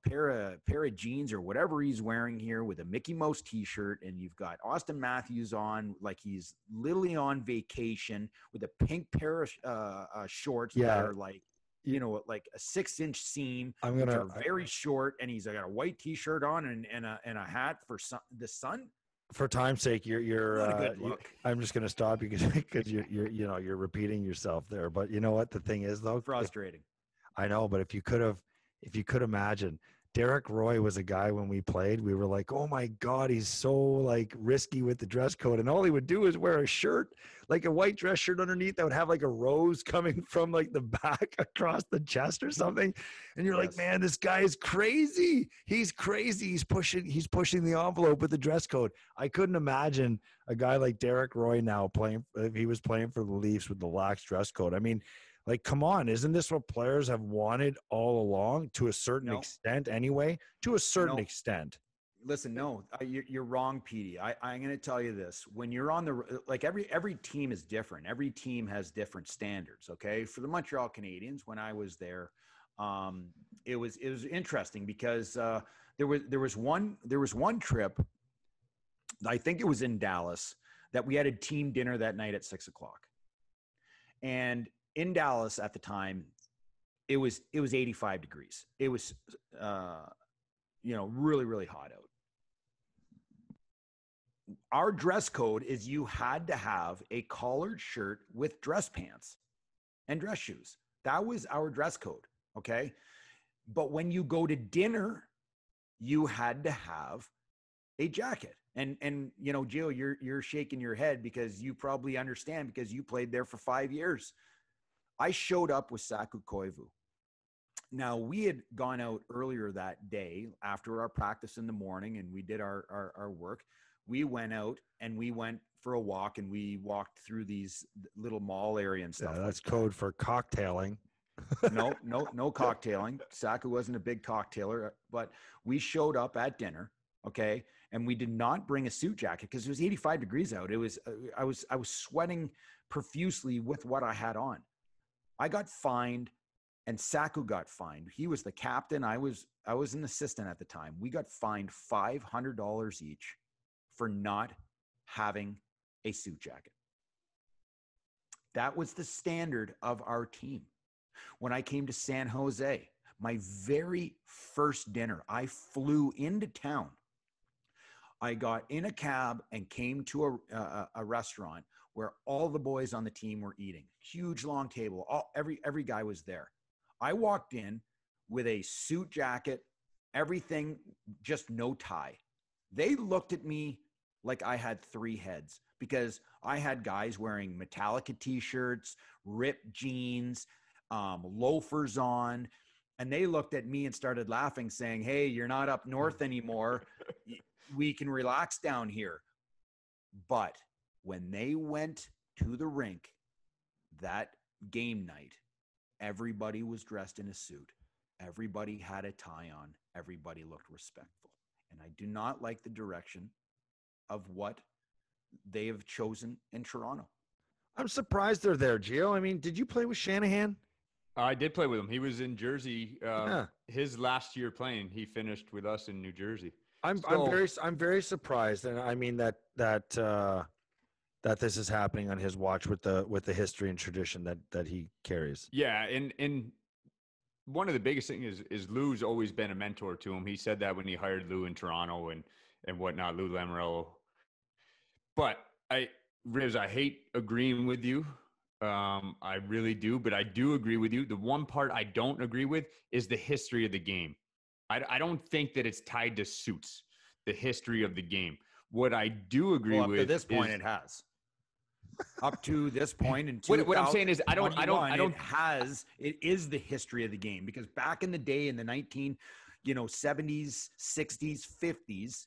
pair of jeans or whatever he's wearing here with a Mickey Mouse t-shirt, and you've got Austin Matthews on like he's literally on vacation with a pink pair of shorts that are like, like a 6-inch seam, which are very short, and he's got a white t-shirt on and a hat for the sun. For time's sake, I'm just going to stop you because you're repeating yourself there. But you know what the thing is, though? Frustrating. I know, but if you could imagine, Derek Roy was a guy when we played, we were like, oh my God, he's so like risky with the dress code. And all he would do is wear a shirt, like a white dress shirt underneath that would have like a rose coming from like the back across the chest or something. And you're like, man, this guy is crazy. He's crazy. He's pushing the envelope with the dress code. I couldn't imagine a guy like Derek Roy now if he was playing for the Leafs with the lax dress code. I mean, like, come on, isn't this what players have wanted all along to a certain extent anyway? To a certain extent. listen, no, you're wrong, Petey. I'm going to tell you this. When you're on the, like every team is different. Every team has different standards. Okay. For the Montreal Canadiens, when I was there, it was interesting because there was one trip, I think it was in Dallas, that we had a team dinner that night at 6:00. And in Dallas at the time, it was 85 degrees. It was, really, really hot out. Our dress code is you had to have a collared shirt with dress pants and dress shoes. That was our dress code. Okay. But when you go to dinner, you had to have a jacket. And Gio, you're shaking your head because you probably understand because you played there for 5 years. I showed up with Saku Koivu. Now, we had gone out earlier that day after our practice in the morning, and we did our work. We went out and we went for a walk, and we walked through these little mall area and stuff. Yeah, that's code for cocktailing. No cocktailing. Saku wasn't a big cocktailer, but we showed up at dinner, okay, and we did not bring a suit jacket because it was 85 degrees out. It was I was sweating profusely with what I had on. I got fined. And Saku got fined. He was the captain. I was an assistant at the time. We got fined $500 each for not having a suit jacket. That was the standard of our team. When I came to San Jose, my very first dinner, I flew into town. I got in a cab and came to a restaurant where all the boys on the team were eating. Huge long table. Every guy was there. I walked in with a suit jacket, everything, just no tie. They looked at me like I had 3 heads because I had guys wearing Metallica t-shirts, ripped jeans, loafers on, and they looked at me and started laughing, saying, "Hey, you're not up north anymore. We can relax down here." But when they went to the rink that game night, everybody was dressed in a suit. Everybody had a tie on. Everybody looked respectful. And I do not like the direction of what they have chosen in Toronto. I'm surprised they're there, Gio. I mean, did you play with Shanahan? I did play with him. He was in Jersey. His last year playing, he finished with us in New Jersey. I'm very surprised, and I mean that this is happening on his watch with the history and tradition that he carries. Yeah, and one of the biggest things is Lou's always been a mentor to him. He said that when he hired Lou in Toronto and whatnot, Lou Lamoriello. But Rivs, I hate agreeing with you. I really do, but I do agree with you. The one part I don't agree with is the history of the game. I don't think that it's tied to suits, the history of the game. What I do agree with up to this point, it has. Up to this point, in what I'm saying is, it is the history of the game, because back in the day, in the 70s, 60s, 50s,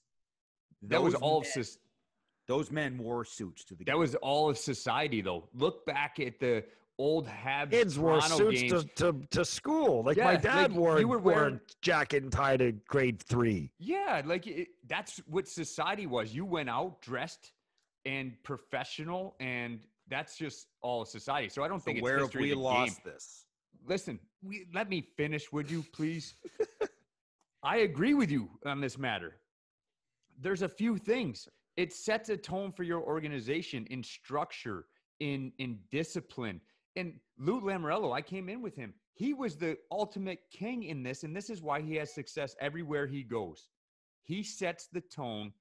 those men wore suits to the game. That was all of society, though. Look back at the old Habs kids wore suits games. to school. Like my dad wore a jacket and tie to grade 3. Yeah, that's what society was. You went out dressed and professional, and that's just all of society. So I don't think it's where history have we of the lost game. this? Listen, let me finish, would you, please? I agree with you on this matter. There's a few things. It sets a tone for your organization in structure, in discipline. And Lou Lamoriello, I came in with him. He was the ultimate king in this, and this is why he has success everywhere he goes. He sets the tone,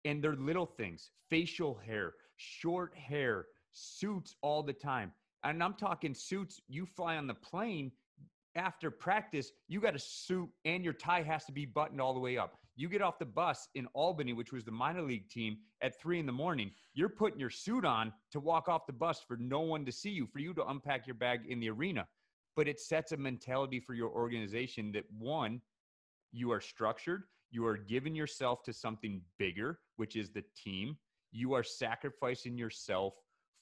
and they're little things. Facial hair, short hair, suits all the time. And I'm talking suits. You fly on the plane after practice, you got a suit and your tie has to be buttoned all the way up. You get off the bus in Albany, which was the minor league team, at 3 a.m. You're putting your suit on to walk off the bus for no one to see you, for you to unpack your bag in the arena. But it sets a mentality for your organization that, one, you are structured. You are giving yourself to something bigger, which is the team. You are sacrificing yourself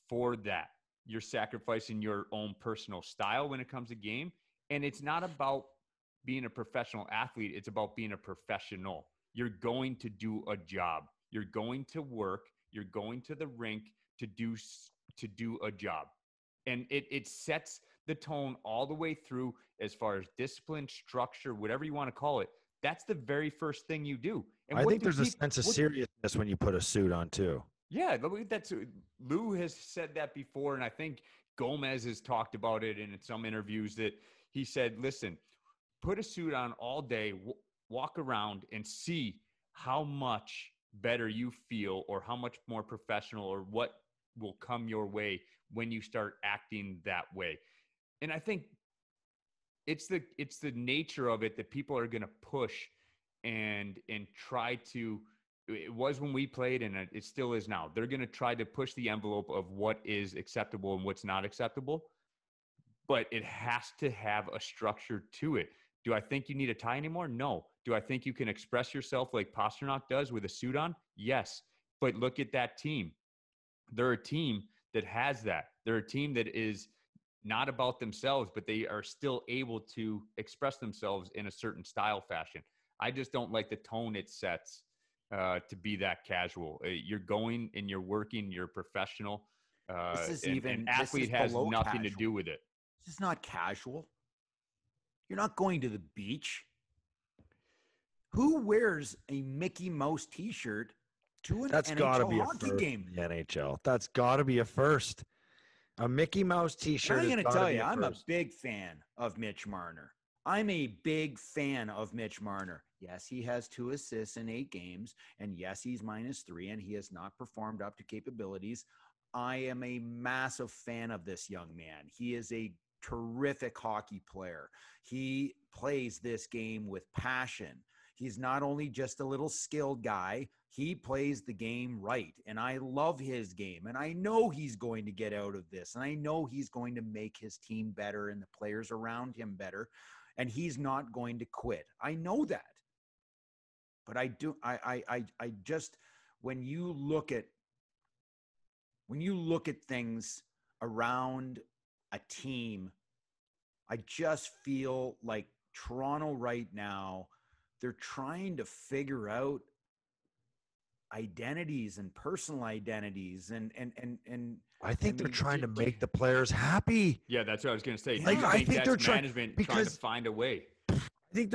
for that. You're sacrificing your own personal style when it comes to game. And it's not about being a professional athlete. It's about being a professional. You're going to do a job. You're going to work. You're going to the rink to do a job. And it sets the tone all the way through as far as discipline, structure, whatever you want to call it. That's the very first thing you do. And I think there's a sense of seriousness when you put a suit on too. Yeah, that's Lou has said that before, and I think Gomez has talked about it in some interviews that he said, listen, put a suit on all day, walk around and see how much better you feel or how much more professional or what will come your way when you start acting that way. And I think it's the nature of it that people are going to push and try to. It was when we played, and it still is now. They're going to try to push the envelope of what is acceptable and what's not acceptable, but it has to have a structure to it. Do I think you need a tie anymore? No. Do I think you can express yourself like Pasternak does with a suit on? Yes. But look at that team. They're a team that has that. They're a team that is not about themselves, but they are still able to express themselves in a certain style fashion. I just don't like the tone it sets to be that casual. You're going and you're working, you're professional. An athlete has nothing to do with it. This is not casual. You're not going to the beach. Who wears a Mickey Mouse t-shirt to an NHL hockey game? In the NHL. That's got to be a first. A Mickey Mouse t-shirt. I'm going to tell you, I'm a big fan of Mitch Marner. I'm a big fan of Mitch Marner. Yes, he has 2 assists in 8 games, and yes, he's -3, and he has not performed up to capabilities. I am a massive fan of this young man. He is a terrific hockey player. He plays this game with passion. He's not only just a little skilled guy, he plays the game right. And I love his game. And I know he's going to get out of this. And I know he's going to make his team better and the players around him better. And he's not going to quit. I know that. But I just, when you look at things around a team, I just feel like Toronto right now, they're trying to figure out identities and personal identities and I think they're trying to make the players happy. Yeah, that's what I was going to say. Yeah. Like, I think they're trying to find a way. I think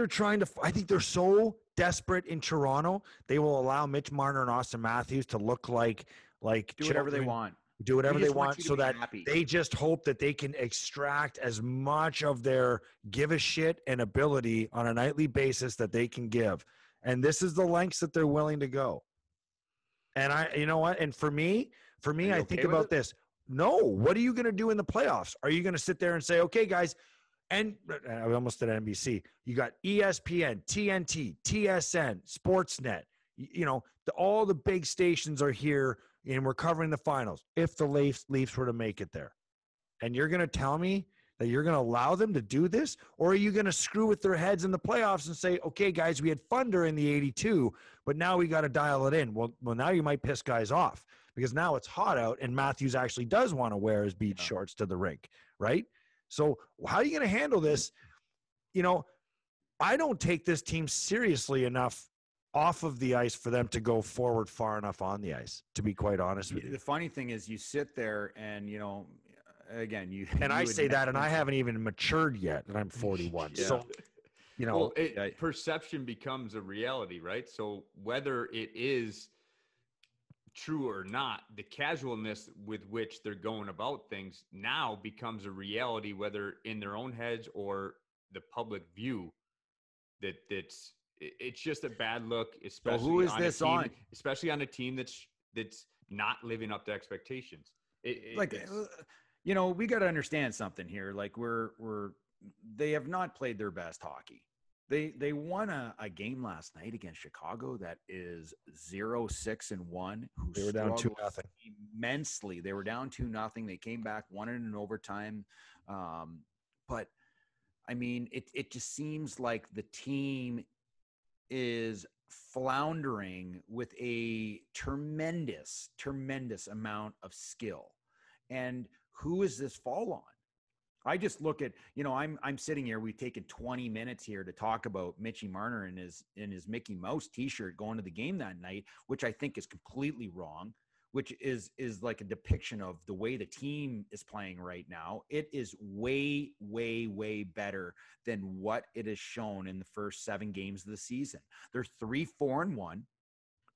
they're so desperate in Toronto. They will allow Mitch Marner and Austin Matthews to look like do whatever they want. Do whatever they want so that they just hope that they can extract as much of their give a shit and ability on a nightly basis that they can give. And this is the lengths that they're willing to go. And you know what? And for me, I think about this. No, what are you going to do in the playoffs? Are you going to sit there and say, okay, guys, and I almost did NBC. You got ESPN, TNT, TSN, Sportsnet. All the big stations are here, and we're covering the finals. If the Leafs were to make it there, and you're going to tell me that you're going to allow them to do this, or are you going to screw with their heads in the playoffs and say, okay, guys, we had fun during the 82, but now we got to dial it in. Well, now you might piss guys off because now it's hot out, and Matthews actually does want to wear his beach shorts to the rink, right? So how are you going to handle this? I don't take this team seriously enough off of the ice for them to go forward far enough on the ice, to be quite honest with you. The funny thing is you sit there and, again, I say that, and I haven't even matured yet, and I'm 41. Yeah. So, perception becomes a reality, right? So whether it is true or not, the casualness with which they're going about things now becomes a reality, whether in their own heads or the public view. It's just a bad look, especially so who is this on? Especially on a team that's not living up to expectations. We got to understand something here. Like they have not played their best hockey. They won a game last night against Chicago that is 0-6-1. They were down 2-0 immensely. They were down 2-0. They came back, won it in overtime. But I mean, it just seems like the team is floundering with a tremendous amount of skill. And who does this fall on? I just look at, I'm sitting here, we've taken 20 minutes here to talk about Mitchie Marner in his Mickey Mouse t-shirt going to the game that night, which I think is completely wrong, which is like a depiction of the way the team is playing right now. It is way, way, way better than what it has shown in the first 7 games of the season. They're 3-4-1.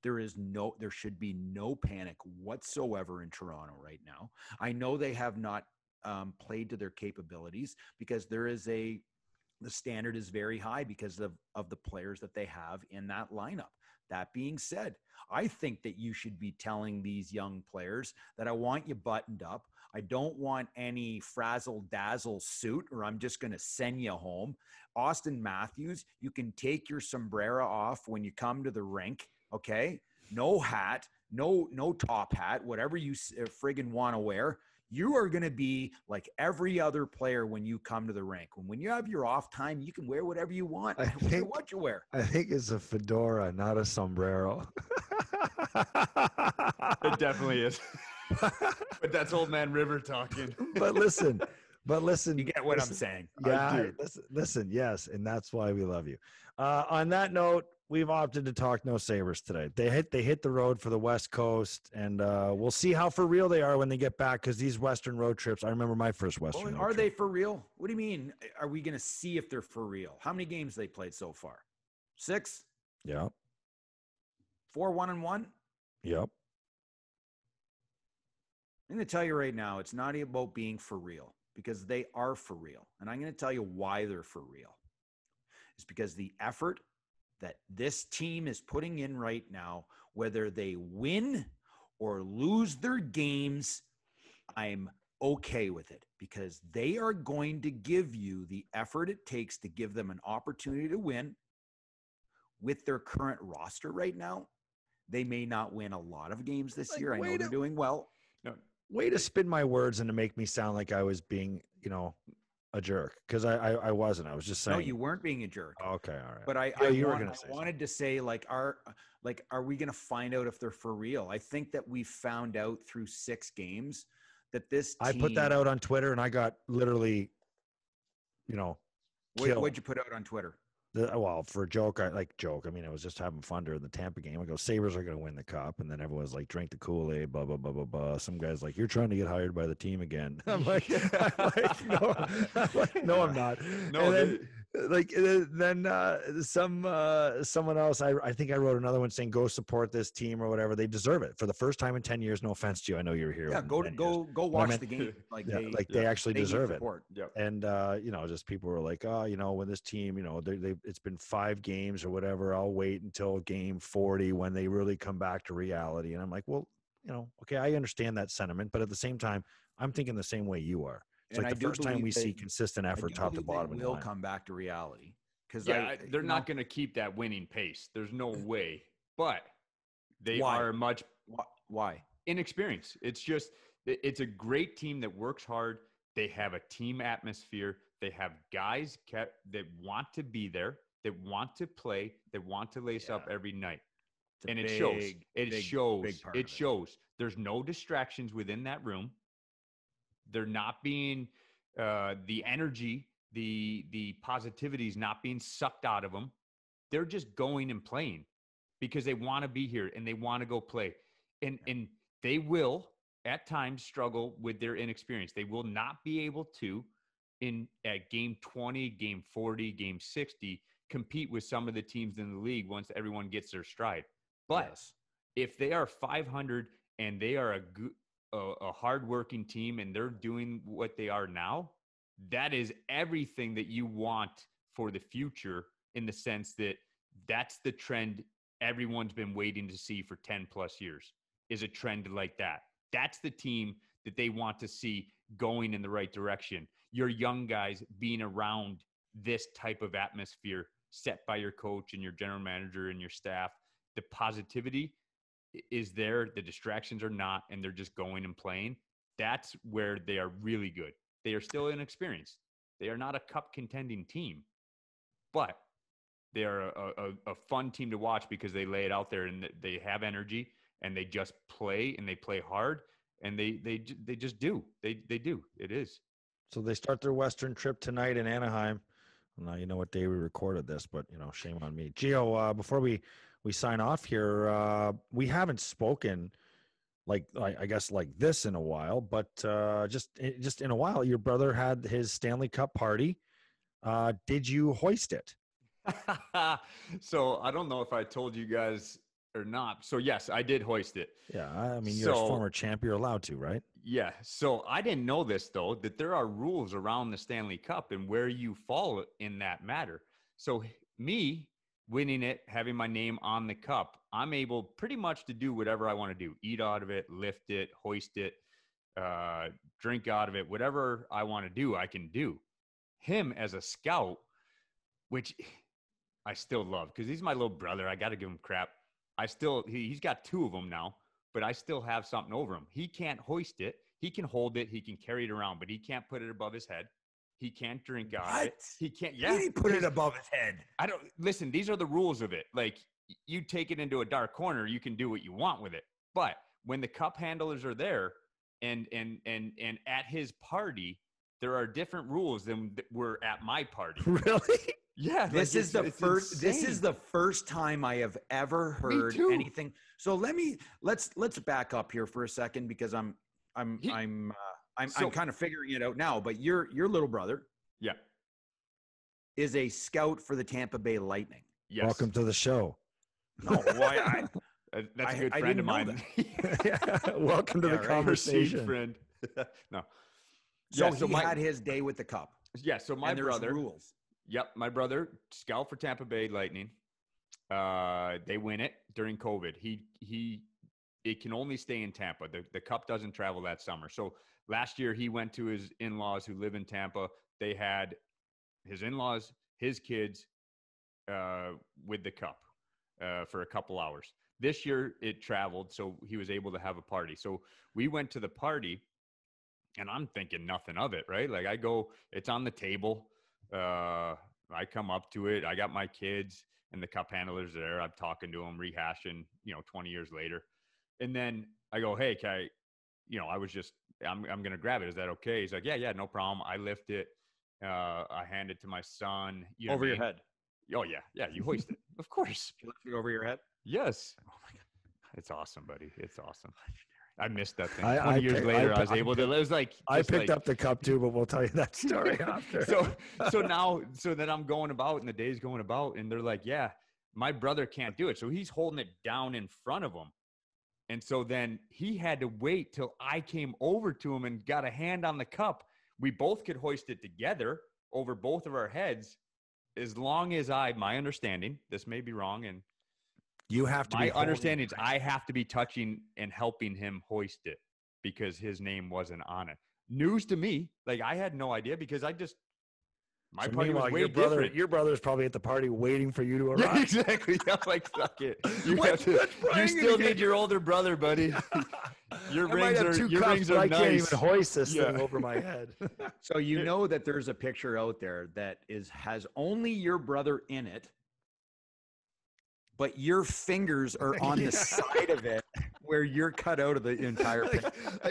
There should be no panic whatsoever in Toronto right now. I know they have not played to their capabilities because the standard is very high because of the players that they have in that lineup. That being said, I think that you should be telling these young players that I want you buttoned up. I don't want any frazzle dazzle suit or I'm just going to send you home. Austin Matthews, you can take your sombrero off when you come to the rink. Okay. No hat, no top hat, whatever you friggin' want to wear. You are going to be like every other player when you come to the rink. When you have your off time, you can wear whatever you want. I don't care what you wear. I think it's a fedora, not a sombrero. It definitely is. But that's old man River talking. But listen, you get what I'm saying. Yeah, listen, yes, and that's why we love you. On that note, we've opted to talk no Sabres today. They hit the road for the West Coast, and we'll see how for real they are when they get back. Because these Western road trips, I remember my first Western. Well, are they for real? What do you mean? Are we going to see if they're for real? How many games they played so far? 6. Yeah. 4-1-1. Yep. I'm going to tell you right now, it's not about being for real because they are for real, and I'm going to tell you why they're for real. It's because the effort that this team is putting in right now, whether they win or lose their games, I'm okay with it because they are going to give you the effort it takes to give them an opportunity to win. With their current roster right now, they may not win a lot of games this year. I know they're doing well. No. Way to spin my words and to make me sound like I was being, a jerk, because I wasn't. I was just saying. No, you weren't being a jerk. Okay, all right. But I wanted to say, are we going to find out if they're for real? I think that we found out through 6 games that this team, I put that out on Twitter, and I got literally, killed. What'd you put out on Twitter? Well, for a joke, I mean, I was just having fun during the Tampa game. I go, Sabres are going to win the cup. And then everyone's like, drink the Kool-Aid, blah, blah, blah, blah, blah. Some guy's like, you're trying to get hired by the team again. I'm like, no, I'm not. No, then someone else, I think I wrote another one saying, go support this team or whatever. They deserve it. For the first time in 10 years, no offense to you. I know you're here. Yeah, go watch the game. They actually deserve it. Yep. And, just people were like, when this team, it's been 5 games or whatever. I'll wait until game 40 when they really come back to reality. And I'm like, well, okay, I understand that sentiment, but at the same time, I'm thinking the same way you are. It's like the first time we see consistent effort top to bottom. Will come back to reality because they're not going to keep that winning pace. There's no way, but they are much inexperienced. It's just, it's a great team that works hard. They have a team atmosphere. They have guys that want to be there, that want to play, that want to lace up every night. And it shows. It shows. There's no distractions within that room. They're not being the energy, the positivity is not being sucked out of them. They're just going and playing because they want to be here and they want to go play. And they will at times struggle with their inexperience. They will not be able to at game 20, game 40, game 60 compete with some of the teams in the league once everyone gets their stride. But if they are 500 and they are a hardworking team and they're doing what they are now, that is everything that you want for the future, in the sense that that's the trend everyone's been waiting to see for 10 plus years, is a trend like that. That's the team that they want to see going in the right direction. Your young guys being around this type of atmosphere set by your coach and your general manager and your staff, the positivity is there, the distractions are not, and they're just going and playing. That's where they are really good. They are still inexperienced. They are not a cup contending team, but they are a fun team to watch because they lay it out there and they have energy and they just play and they play hard and they just do. They do. It is. So they start their Western trip tonight in Anaheim. Now you know what day we recorded this, but shame on me. Gio, before we sign off here, we haven't spoken like I guess like this in a while, but just in a while. Your brother had his Stanley Cup party. Did you hoist it? So I don't know if I told you guys or not. So yes, I did hoist it. Yeah, I mean, you're a former champ. You're allowed to, right? Yeah. So I didn't know this, though, that there are rules around the Stanley Cup and where you fall in that matter. So me winning it, having my name on the cup, I'm able pretty much to do whatever I want to do. Eat out of it, lift it, hoist it, drink out of it. Whatever I want to do, I can do. Him as a scout, which I still love because he's my little brother. I got to give him crap. He's got 2 of them now, but I still have something over him. He can't hoist it. He can hold it. He can carry it around, but he can't put it above his head. He can't drink out of it. He can't. Yeah. He put it above his head. I don't listen. These are the rules of it. Like you take it into a dark corner, you can do what you want with it. But when the cup handlers are there and at his party, there are different rules than were at my party. Really? Yeah. This is the first time I have ever heard anything. So let's back up here for a second because I'm kind of figuring it out now. But your little brother, yeah, is a scout for the Tampa Bay Lightning. Yes. Welcome to the show. No, boy, that's a good friend of mine. Welcome to the conversation, friend. No. So he had his day with the cup. Yeah. So my brother. Rules. Yep, my brother scout for Tampa Bay Lightning. They win it during COVID. It can only stay in Tampa. The cup doesn't travel that summer. So last year he went to his in-laws who live in Tampa. They had his in-laws, his kids, with the cup for a couple hours. This year it traveled, so he was able to have a party. So we went to the party, and I'm thinking nothing of it, right? Like I go, it's on the table. I come up to it. I got my kids and the cup handlers there. I'm talking to them, rehashing, 20 years later. And then I go, hey, can I'm going to grab it. Is that okay? He's like, yeah, no problem. I lift it. I hand it to my son. Over your head. Oh yeah. Yeah. You hoist it. Of course. You lift it over your head? Yes. Oh my God. It's awesome, buddy. It's awesome. I missed that thing. 20 years later, I was able to. It was like I picked up the cup too, but we'll tell you that story after. So then I'm going about, and the day's going about, and they're like, "Yeah, my brother can't do it." So he's holding it down in front of him, and so then he had to wait till I came over to him and got a hand on the cup. We both could hoist it together over both of our heads, as long as my understanding. This may be wrong, and. You have to. My understanding is I have to be touching and helping him hoist it because his name wasn't on it. News to me. Like I had no idea because my party was way different. Your brother's probably at the party waiting for you to arrive. Yeah, exactly. I'm like, fuck it. You still need your older brother, buddy. Your rings are nice. I can't even hoist this thing over my head. So that there's a picture out there that has only your brother in it. But your fingers are on the side of it where you're cut out of the entire thing.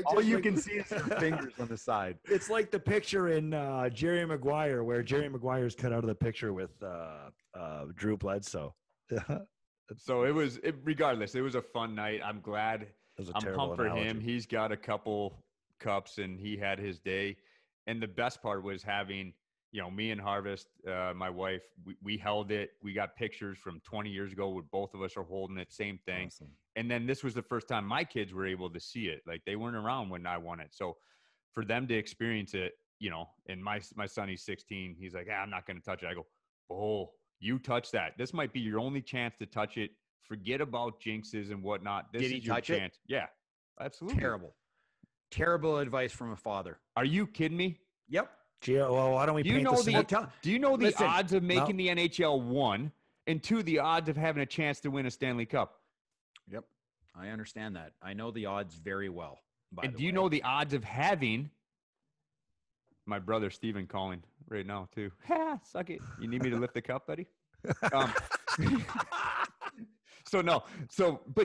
All you can see is your fingers on the side. It's like the picture in Jerry Maguire where Jerry Maguire's cut out of the picture with Drew Bledsoe. So regardless, it was a fun night. I'm glad. I'm pumped for him. He's got a couple cups and he had his day. And the best part was having – me and Harvest, my wife, we held it. We got pictures from 20 years ago where both of us are holding it, same thing. Awesome. And then this was the first time my kids were able to see it. Like they weren't around when I won it. So for them to experience it, and my son, he's 16. He's like, I'm not going to touch it. I go, oh, you touch that. This might be your only chance to touch it. Forget about jinxes and whatnot. This is your chance. Yeah, absolutely. Terrible advice from a father. Are you kidding me? Yep. Gio, well, why don't we paint Do you know the odds of making the NHL 1 and 2, the odds of having a chance to win a Stanley Cup? Yep. I understand that. I know the odds very well. And do you know the odds of having my brother Steven calling right now too? Suck it. You need me to lift the cup, buddy? But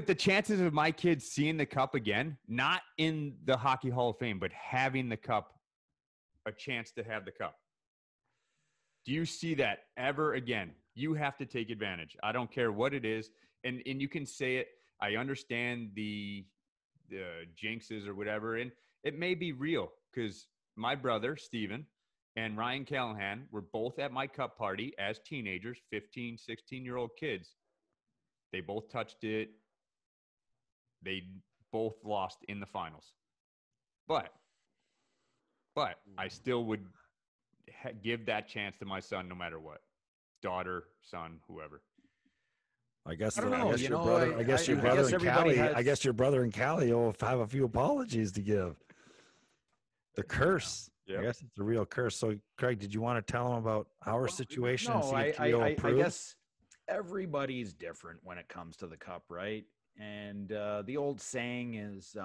the chances of my kids seeing the cup again, not in the Hockey Hall of Fame, but having the cup a chance to have the cup. Do you see that ever again? You have to take advantage. I don't care what it is. And you can say it. I understand the jinxes or whatever. And it may be real because my brother, Steven, and Ryan Callahan were both at my cup party as teenagers, 15, 16-year-old kids. They both touched it. They both lost in the finals. But I still would give that chance to my son no matter what. Daughter, son, whoever. I guess I don't know. your brother. I guess your brother and Callie. I guess your brother and Callie will have a few apologies to give. The curse. Yeah. I guess it's a real curse. So, Craig, did you want to tell them about our situation? No, and see if I guess everybody's different when it comes to the cup, right? And the old saying is,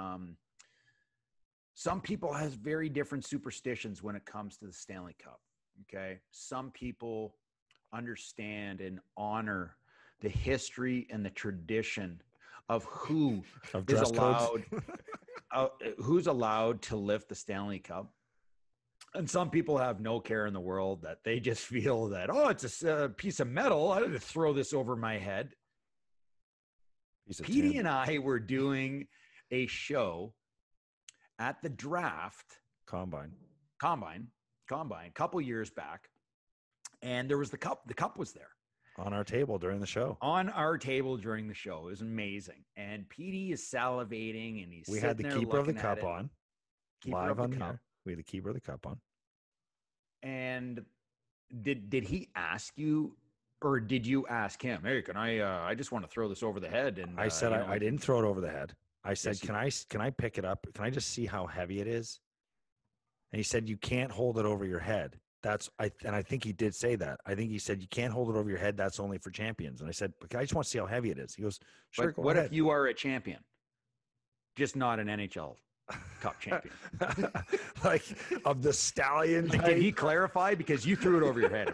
some people has very different superstitions when it comes to the Stanley Cup. Okay, some people understand and honor the history and the tradition of who is allowed, who's allowed to lift the Stanley Cup. And some people have no care in the world that they just feel that, oh, it's a piece of metal. I had to throw this over my head. Petey and I were doing a show at the draft combine a couple years back. And there was the cup. The cup was there. On our table during the show. It was amazing. And Petey is salivating and we had the keeper of the cup on. Live on the air. We had the keeper of the cup on. And did he ask you, or did you ask him, hey, can I just want to throw this over the head? And I said, I didn't throw it over the head. I said, yes, can I pick it up? Can I just see how heavy it is? And he said, you can't hold it over your head. And I think he did say that. I think he said, you can't hold it over your head. That's only for champions. And I said, but I just want to see how heavy it is. He goes, sure. But what if you are a champion? Just not an NHL Cup champion. Like of the stallion type? Did he clarify? Because you threw it over your head.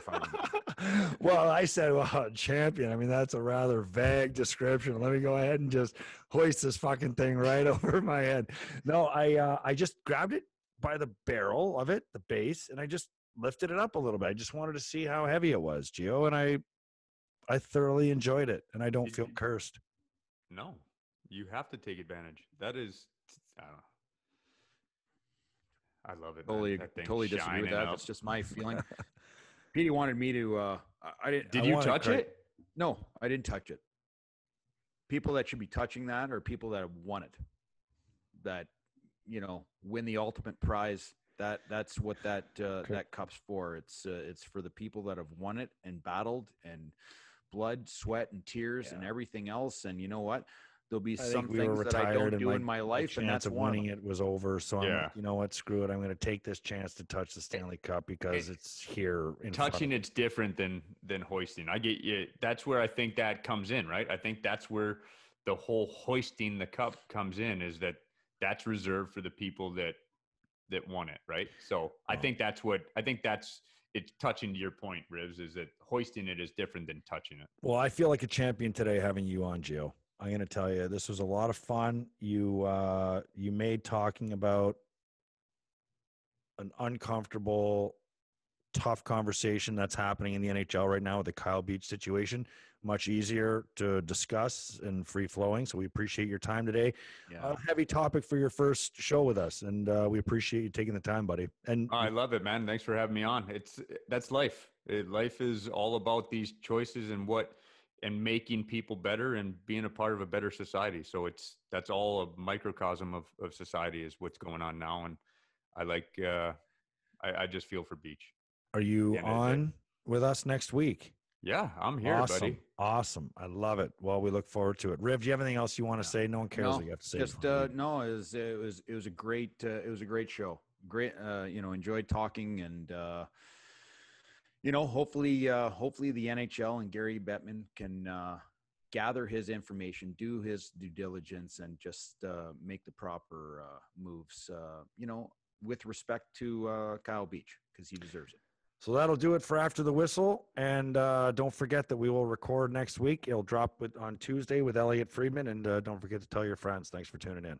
Well, I said, well, champion. I mean, that's a rather vague description. Let me go ahead and just hoist this fucking thing right over my head. No, I just grabbed it by the barrel of it, the base, and I just lifted it up a little bit. I just wanted to see how heavy it was, Gio, and I thoroughly enjoyed it, and I don't feel cursed. No, you have to take advantage. That is, I don't know. I love it. Totally disagree with that. That's just my feeling. Petey wanted me to. I didn't. Did you touch it? No, I didn't touch it. People that should be touching that are people that have won it. That win the ultimate prize. That's what that cup's for. It's for the people that have won it and battled and blood, sweat, and tears and everything else. And you know what? There'll be some things that I don't do in my life, and that's one. Winning it was over. So I'm like, you know what? Screw it. I'm going to take this chance to touch the Stanley Cup because it's here. Touching it's different than hoisting. I get you. That's where I think that comes in, right? I think that's where the whole hoisting the cup comes in. Is that's reserved for the people that won it, right? So I think that's it's touching to your point, Rivs, is that hoisting it is different than touching it. Well, I feel like a champion today having you on, Gio. I'm going to tell you, this was a lot of fun. You made talking about an uncomfortable, tough conversation that's happening in the NHL right now with the Kyle Beach situation much easier to discuss and free flowing. So we appreciate your time today. Yeah. A heavy topic for your first show with us, and we appreciate you taking the time, buddy. And I love it, man. Thanks for having me on. That's life. Life is all about these choices and making people better and being a part of a better society. So that's all a microcosm of society is what's going on now. And I just feel for Beach. Are you on with us next week? Yeah, I'm here, buddy. Awesome. I love it. Well, we look forward to it. Riv, do you have anything else you want to say? No one cares what you have to say. Just no, it was a great show. Great, enjoyed talking, and hopefully the NHL and Gary Bettman can gather his information, do his due diligence, and just make the proper moves, with respect to Kyle Beach, because he deserves it. So that'll do it for After the Whistle. And don't forget that we will record next week. It'll drop on Tuesday with Elliot Friedman. And don't forget to tell your friends. Thanks for tuning in.